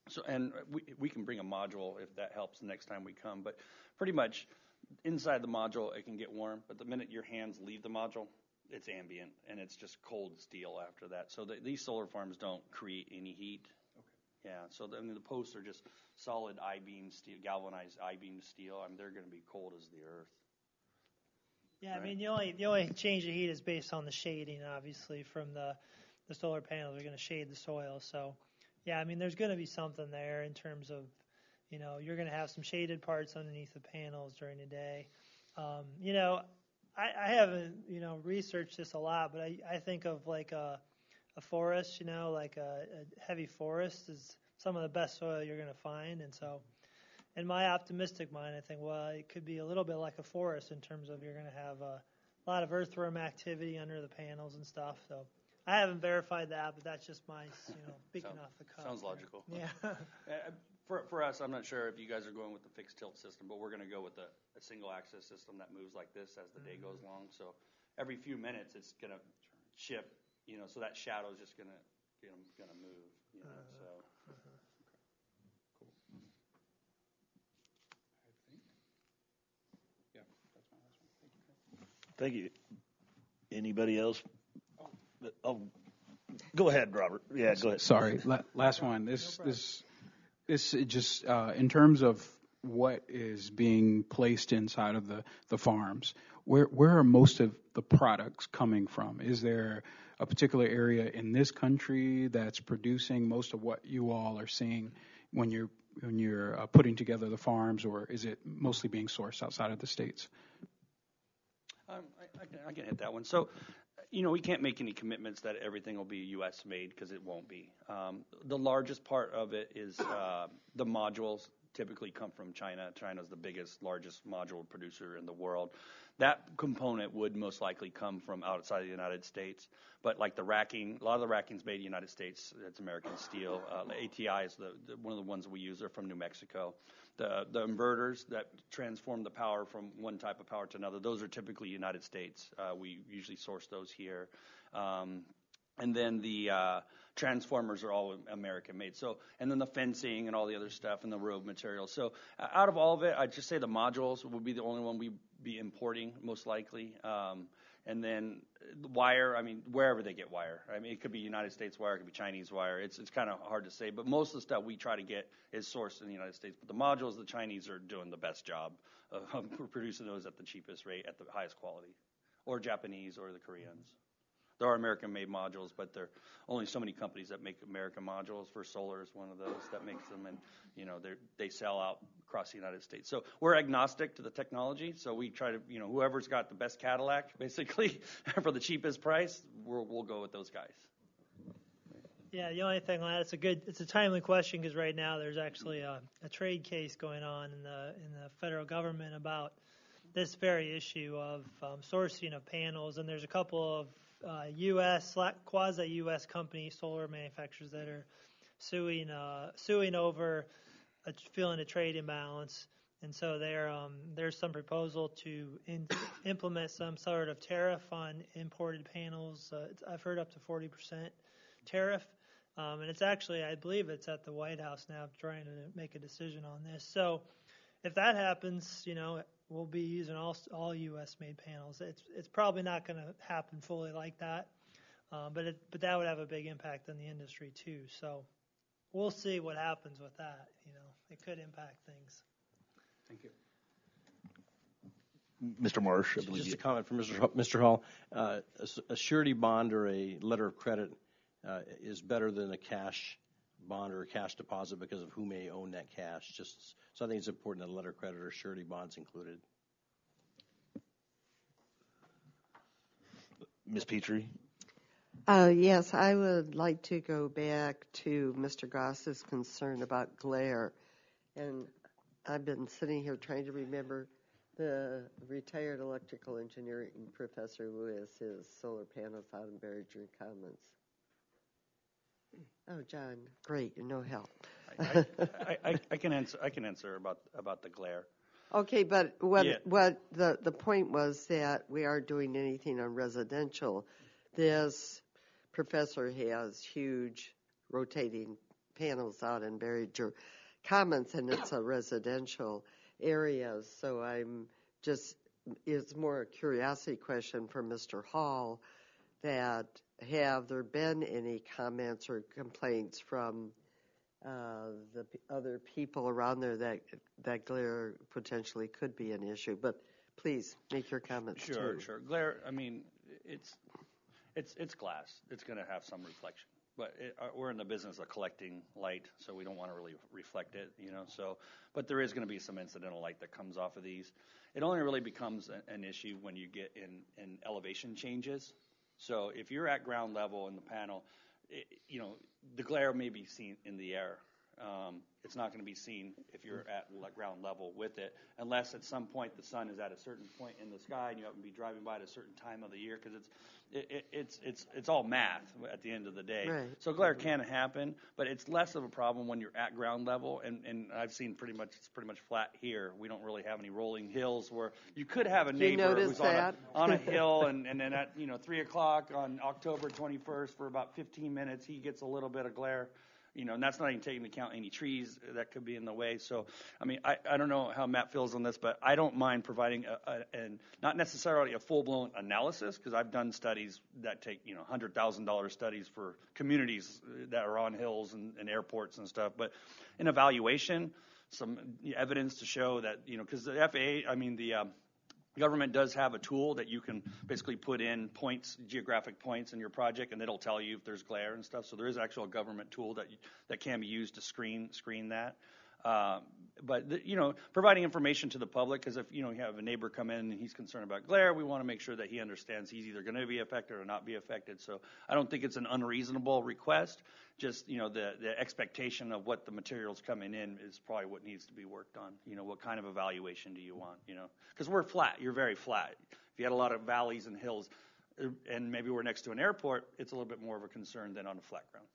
So, and we can bring a module if that helps the next time we come. But pretty much inside the module, it can get warm. But the minute your hands leave the module, it's ambient, and it's just cold steel after that. So these solar farms don't create any heat. Okay. Yeah, so the posts are just solid I-beam steel, galvanized I-beam steel. I mean, they're going to be cold as the earth. Yeah, right? I mean, the only change of heat is based on the shading, obviously, from the solar panels are going to shade the soil. So, yeah, I mean, there's going to be something there in terms of, you're going to have some shaded parts underneath the panels during the day. I haven't, researched this a lot, but I think of like a forest, like a heavy forest is some of the best soil you're going to find. And so in my optimistic mind, I think, well, it could be a little bit like a forest in terms of you're going to have a lot of earthworm activity under the panels and stuff. So I haven't verified that, but that's just my, speaking off the cuff. Sounds logical. Yeah. For us, I'm not sure if you guys are going with the fixed tilt system, but we're going to go with a single axis system that moves like this as the day goes along. So every few minutes it's going to shift, so that shadow is just going to move, so. Cool. I think. Yeah, that's my last one. Thank you. Anybody else? Oh, go ahead, Robert. Yeah, go ahead. Sorry, last one. This just in terms of what is being placed inside of the farms. Where are most of the products coming from? Is there a particular area in this country that's producing most of what you all are seeing when you're putting together the farms, or is it mostly being sourced outside of the states? I can hit that one. So, we can't make any commitments that everything will be U.S. made because it won't be. The largest part of it is the modules typically come from China. China's the largest module producer in the world. That component would most likely come from outside the United States. But like the racking, a lot of the racking's made in the United States. It's American steel. The ATI is one of the ones that we use. They're from New Mexico. The inverters that transform the power from one type of power to another, those are typically United States. We usually source those here. And then the transformers are all American made. So, and then the fencing and all the other stuff and the road materials. So out of all of it, I'd just say the modules would be the only one we'd be importing most likely. And then the wire, I mean, wherever they get wire. I mean, it could be United States wire, it could be Chinese wire. It's kind of hard to say. But most of the stuff we try to get is sourced in the United States. But the modules, the Chinese are doing the best job of producing those at the cheapest rate, at the highest quality. Or Japanese or the Koreans. There are American-made modules, but there are only so many companies that make American modules. First Solar is one of those that makes them, and they sell out across the United States. So we're agnostic to the technology. So we try to, whoever's got the best Cadillac, basically, for the cheapest price, we'll go with those guys. Yeah, the only thing, it's a timely question because right now there's actually a trade case going on in the federal government about this very issue of sourcing of panels, and there's a couple of U.S. quasi-U.S. companies, solar manufacturers that are suing over feeling a trade imbalance, and so there's some proposal to implement some sort of tariff on imported panels. I've heard up to 40% tariff, and it's actually, I believe it's at the White House now trying to make a decision on this. So if that happens, we'll be using all U.S.-made panels. It's probably not going to happen fully like that, but that would have a big impact on the industry too. So we'll see what happens with that. It could impact things. Thank you. Mr. Marsh, I believe. Just a comment from Mr. Hall. A surety bond or a letter of credit is better than a cash bond or a cash deposit because of who may own that cash. So I think it's important that a letter of credit or surety bonds included. Ms. Petrie? Yes, I would like to go back to Mr. Goss's concern about glare. And I've been sitting here trying to remember the retired electrical engineering professor who has his solar panels out in Berringer Commons. Oh, John, great, no help. I can answer about the glare. Okay, but what the point was that we aren't doing anything on residential. This professor has huge rotating panels out in Berringer Commons, and it's a residential area. So I'm just is more a curiosity question for Mr. Hall, that have there been any comments or complaints from the other people around there that glare potentially could be an issue? But please make your comments Sure, too. sure. Glare, I mean, it's glass. It's going to have some reflection. But we're in the business of collecting light, so we don't want to really reflect it, So, but there is going to be some incidental light that comes off of these. It only really becomes an issue when you get in elevation changes. So if you're at ground level in the panel, the glare may be seen in the air. It's not going to be seen if you're at ground level with it, unless at some point the sun is at a certain point in the sky and you happen to be driving by at a certain time of the year, because it's all math at the end of the day. Right. So glare can happen, but it's less of a problem when you're at ground level. And I've seen it's pretty much flat here. We don't really have any rolling hills where you could have a neighbor who's on a hill, and then at 3 o'clock on October 21st for about 15 minutes he gets a little bit of glare. And that's not even taking into account any trees that could be in the way. So, I mean, I don't know how Matt feels on this, but I don't mind providing not necessarily a full-blown analysis, because I've done studies that take, $100,000 studies for communities that are on hills and airports and stuff. But an evaluation, some evidence to show that, because the FAA, the government does have a tool that you can basically put in points, geographic points in your project, and it'll tell you if there's glare and stuff. So there is actually a government tool that can be used to screen that. But providing information to the public, because if you have a neighbor come in and he's concerned about glare, we want to make sure that he understands he's either going to be affected or not be affected. So I don't think it's an unreasonable request. Just the expectation of what the materials coming in is probably what needs to be worked on. What kind of evaluation do you want? Because we're flat. You're very flat. If you had a lot of valleys and hills, and maybe we're next to an airport, it's a little bit more of a concern than on a flat ground.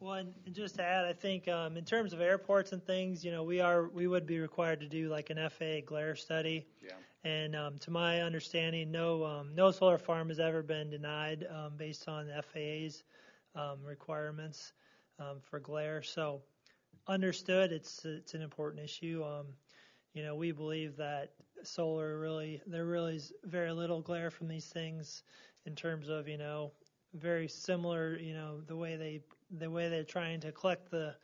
Well, and just to add, I think in terms of airports and things, we would be required to do like an FAA glare study. Yeah. And to my understanding, no solar farm has ever been denied based on the FAA's requirements for glare. So, understood, it's an important issue. We believe that solar there really is very little glare from these things in terms of very similar, the way they're trying to collect the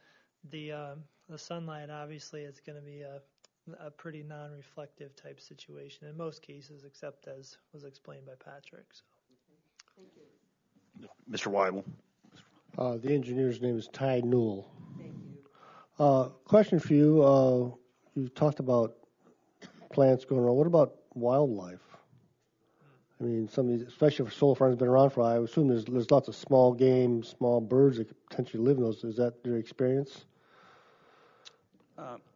sunlight. Obviously, it's going to be a pretty non-reflective type situation in most cases, except as was explained by Patrick. So. Thank you. Mr. Weibel. The engineer's name is Ty Newell. Thank you. Question for you. You talked about plants going around. What about wildlife? I mean, some of these, especially if solar farms have been around for, I assume there's lots of small game, small birds that could potentially live in those. Is that your experience?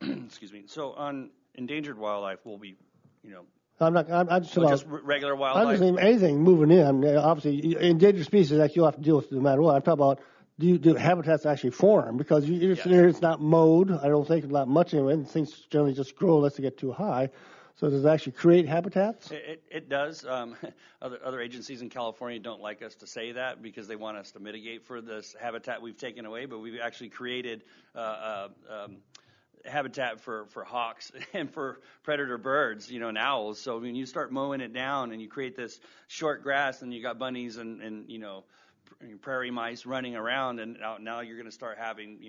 Excuse me. So on endangered wildlife, we'll be, I'm just regular wildlife. I'm just saying anything moving in. I mean, obviously, endangered species that you'll have to deal with no matter what. I'm talking about do habitats actually form, because it's not mowed. I don't think not much anyway. And things generally just grow unless they get too high. So does it actually create habitats? It does. Other agencies in California don't like us to say that because they want us to mitigate for this habitat we've taken away, but we've actually created habitat for hawks and for predator birds, and owls. So when you start mowing it down and you create this short grass, and you got bunnies and prairie mice running around, and now you're going to start having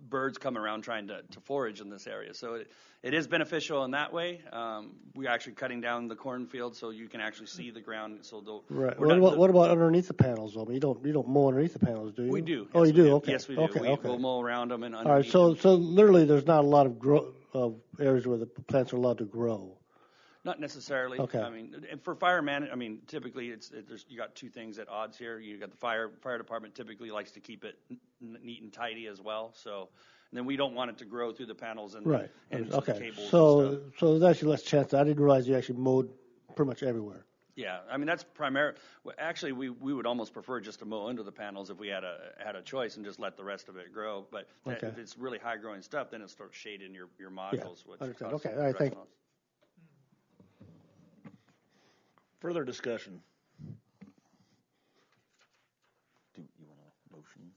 birds come around trying to forage in this area. So it is beneficial in that way. We're actually cutting down the cornfield so you can actually see the ground. So right. What about underneath the panels, though? You don't mow underneath the panels, do you? We do. Oh, yes, you do? We do. Okay. Yes, we do. Okay. We'll mow around them and underneath. All right. So literally, there's not a lot of areas where the plants are allowed to grow. Not necessarily. Okay. I mean, for firemen, typically you got two things at odds here. You got the fire department typically likes to keep it neat and tidy as well. So, and then we don't want it to grow through the panels and right. And okay. the cables. So there's actually less chance. I didn't realize you actually mowed pretty much everywhere. Yeah, I mean that's primary. Actually, we would almost prefer just to mow into the panels if we had a choice and just let the rest of it grow. But if it's really high growing stuff, then it starts shading your modules. Yeah. Okay. All right. Thank you. Further discussion. Do you want a motion?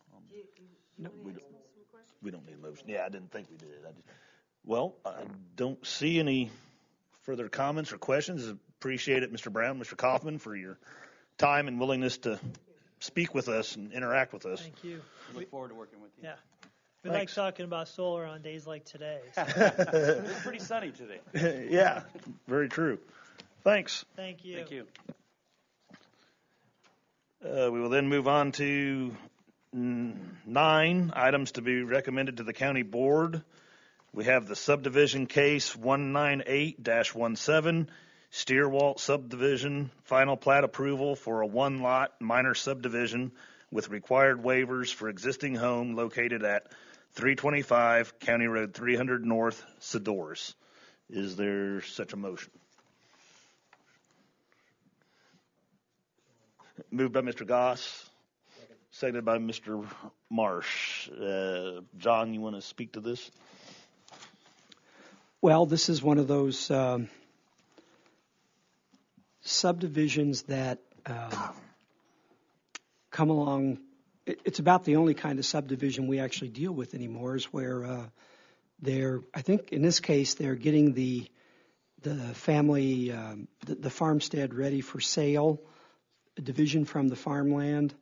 No, we don't need a motion. Yeah, I didn't think we did. I don't see any further comments or questions? Appreciate it, Mr. Brown, Mr. Kaufman, for your time and willingness to speak with us and interact with us. Thank you. We look forward to working with you. Yeah. We like talking about solar on days like today. So. It's pretty sunny today. Yeah, very true. Thanks. Thank you. Thank you. We will then move on to 9 items to be recommended to the county board. We have the subdivision case 198-17, Steerwalt subdivision, final plat approval for a 1-lot minor subdivision with required waivers for existing home located at 325 County Road 300 North, Sadorus. Is there such a motion? Moved by Mr. Goss, seconded by Mr. Marsh. John, you want to speak to this? Well, this is one of those subdivisions that come along. It's about the only kind of subdivision we actually deal with anymore, is where I think in this case, they're getting the family, the farmstead ready for sale, a division from the farmland.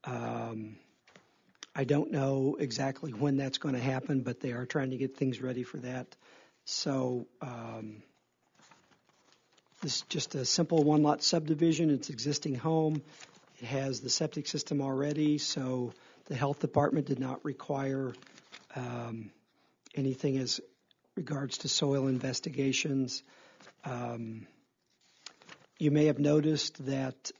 I don't know exactly when that's going to happen, but they are trying to get things ready for that. So this is just a simple 1-lot subdivision. It's existing home. It has the septic system already, so the health department did not require anything as regards to soil investigations. You may have noticed that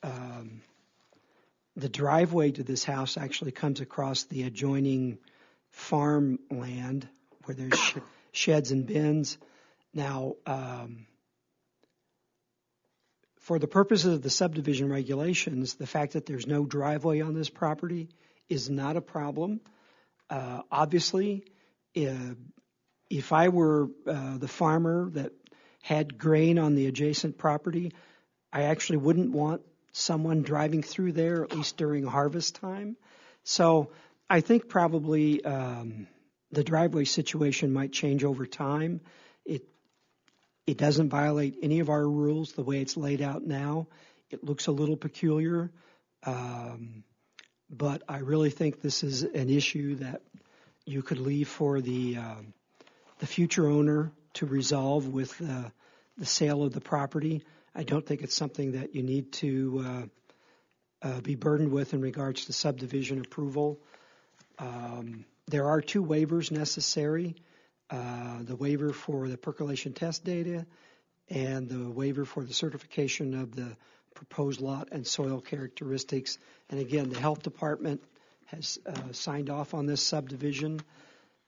the driveway to this house actually comes across the adjoining farmland where there's sheds and bins. Now, for the purposes of the subdivision regulations, the fact that there's no driveway on this property is not a problem. Obviously, if I were the farmer that had grain on the adjacent property, I actually wouldn't want someone driving through there, at least during harvest time. So I think probably the driveway situation might change over time. It doesn't violate any of our rules the way it's laid out now. It looks a little peculiar, but I really think this is an issue that you could leave for the future owner to resolve with the sale of the property. I don't think it's something that you need to be burdened with in regards to subdivision approval. There are 2 waivers necessary, the waiver for the percolation test data and the waiver for the certification of the proposed lot and soil characteristics. And again, the health department has signed off on this subdivision.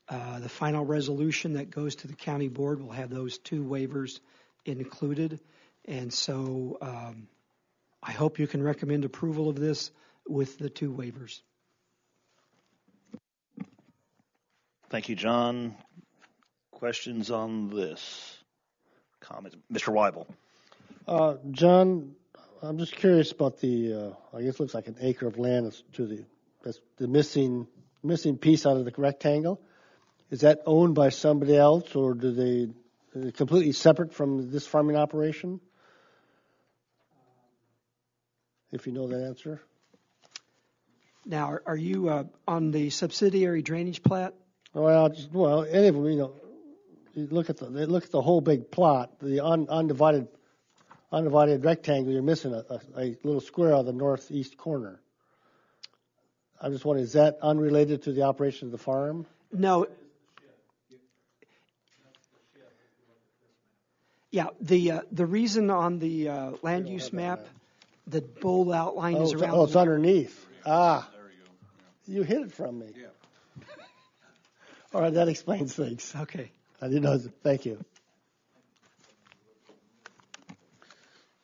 The final resolution that goes to the county board will have those 2 waivers included. And so I hope you can recommend approval of this with the 2 waivers. Thank you, John. Questions on this? Comments? Mr. Weibel. John, I'm just curious about the, I guess it looks like an acre of land that's the missing piece out of the rectangle. Is that owned by somebody else, or are they completely separate from this farming operation? If you know that answer. Now, are you on the subsidiary drainage plat? Well, any of them, you look at the whole big plot, the undivided rectangle. You're missing a little square on the northeast corner. I'm just wondering, is that unrelated to the operation of the farm? No. Yeah, the reason on the land use map, the bold outline is around. Oh, it's underneath. Ah, there we go. Yeah. You hid it from me. Yeah. All right, that explains things. Okay. I didn't know. Thank you.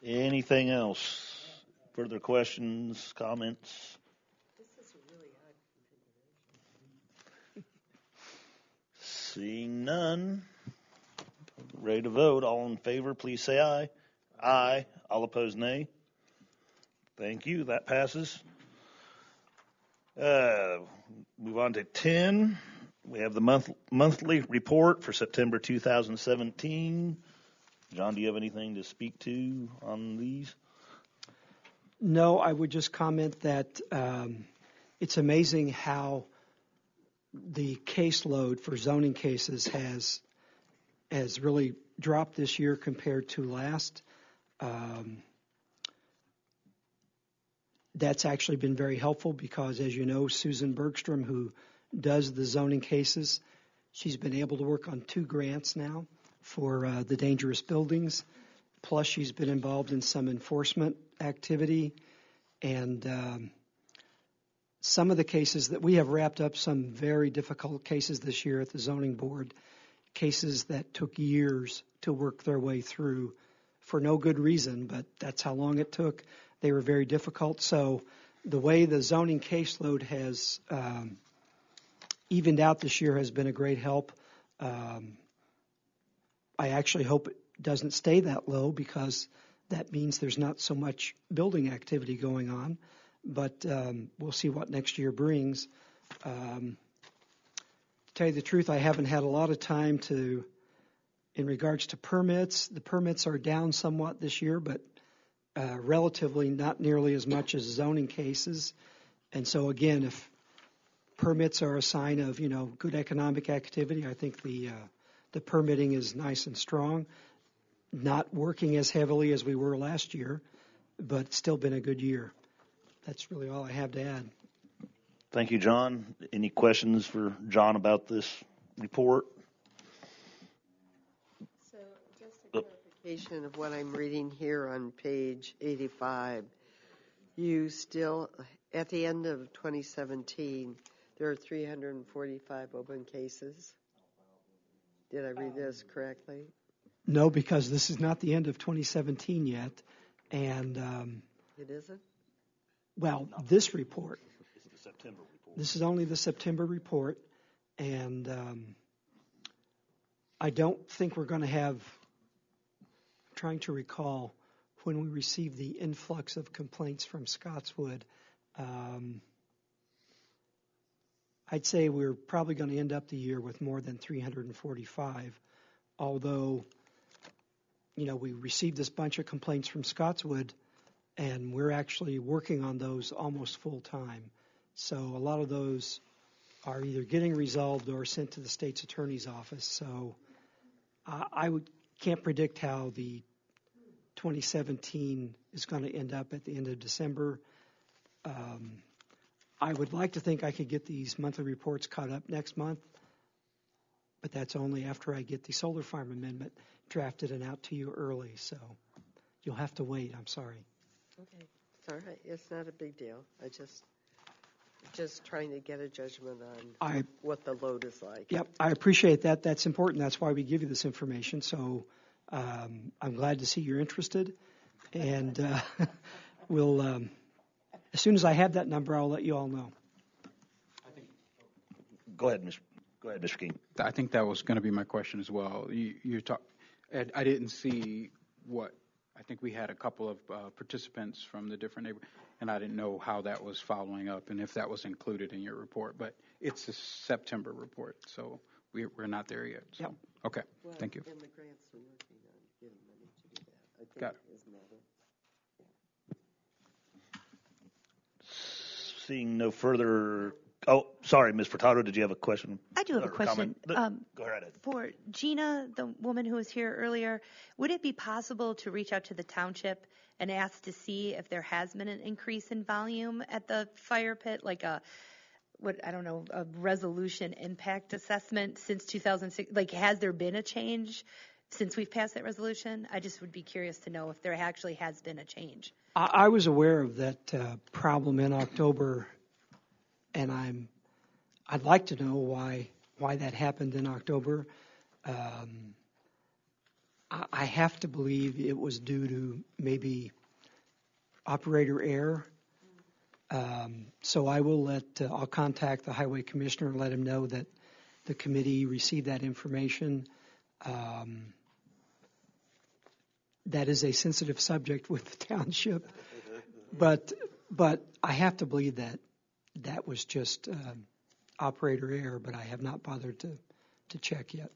Anything else? Further questions, comments? This is a really odd configuration. Seeing none. Ready to vote. All in favor, please say aye. Aye. All opposed, nay. Thank you. That passes. Move on to 10. We have the monthly report for September 2017. John, do you have anything to speak to on these? No, I would just comment that it's amazing how the caseload for zoning cases has really dropped this year compared to last. That's actually been very helpful because, as you know, Susan Bergstrom, who does the zoning cases, she's been able to work on 2 grants now for the dangerous buildings. Plus, she's been involved in some enforcement activity. And some of the cases that we have wrapped up, some very difficult cases this year at the zoning board, cases that took years to work their way through for no good reason, but that's how long it took. They were very difficult. So the way the zoning caseload has evened out this year has been a great help. I actually hope it doesn't stay that low because that means there's not so much building activity going on. But we'll see what next year brings. To tell you the truth, I haven't had a lot of time in regards to permits. The permits are down somewhat this year, but relatively not nearly as much as zoning cases. And so again, if permits are a sign of, good economic activity, I think the permitting is nice and strong. Not working as heavily as we were last year, but still been a good year. That's really all I have to add. Thank you, John. Any questions for John about this report? So just a clarification of what I'm reading here on page 85. You still, at the end of 2017, there are 345 open cases. Did I read this correctly? No, because this is not the end of 2017 yet. And it isn't? Well, this report. It's the September report. This is only the September report. And I don't think we're going to have, I'm trying to recall, when we received the influx of complaints from Scottswood, I'd say we're probably going to end up the year with more than 345, although, we received this bunch of complaints from Scottswood, and we're actually working on those almost full time. So a lot of those are either getting resolved or sent to the state's attorney's office. So I can't predict how the 2017 is going to end up at the end of December. I would like to think I could get these monthly reports caught up next month, but that's only after I get the solar farm amendment drafted and out to you early. So you'll have to wait. I'm sorry. Okay. It's all right. It's not a big deal. I just trying to get a judgment on what the load is like. Yep, I appreciate that. That's important. That's why we give you this information. So I'm glad to see you're interested. And we'll, as soon as I have that number, I'll let you all know. Go ahead, Mr. King. I think that was going to be my question as well. Ed, I didn't see I think we had a couple of participants from the different neighborhoods, and I didn't know how that was following up and if that was included in your report. But it's a September report, so we're not there yet. So. Yep. Okay. Thank you. And the grants are working on getting money to do that. I think Got it. Isn't that it? Seeing no further. Oh, sorry, Ms. Furtado, did you have a question? I do have a question. Go ahead. For Gina, the woman who was here earlier, would it be possible to reach out to the township and ask to see if there has been an increase in volume at the fire pit, like a resolution impact assessment since 2006? Like, has there been a change since we've passed that resolution? I just would be curious to know if there actually has been a change. I was aware of that problem in October, and I'd like to know why that happened in October. I have to believe it was due to maybe operator error. So I'll contact the highway commissioner and let him know that the committee received that information. That is a sensitive subject with the township, but I have to believe that was just operator error, but I have not bothered to check yet.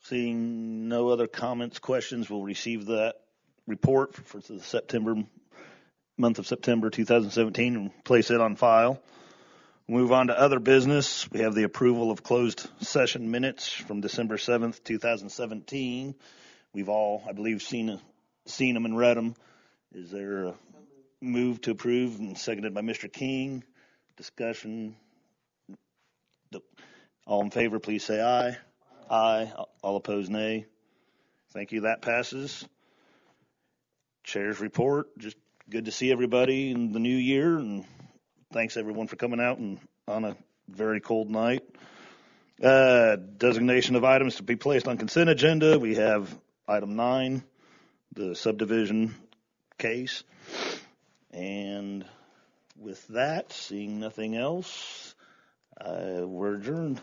Seeing no other comments, questions, we'll receive that report for the month of September 2017 and place it on file. Move on to other business. We have the approval of closed session minutes from December 7th, 2017. We've all, I believe, seen them and read them. Is there a move to approve? And seconded by Mr. King. Discussion. All in favor, please say aye. Aye. All opposed, nay. Thank you. That passes. Chair's report. Just good to see everybody in the new year, and thanks everyone for coming out and on a very cold night. Designation of items to be placed on consent agenda. We have item 9, the subdivision case. And with that, seeing nothing else, we're adjourned.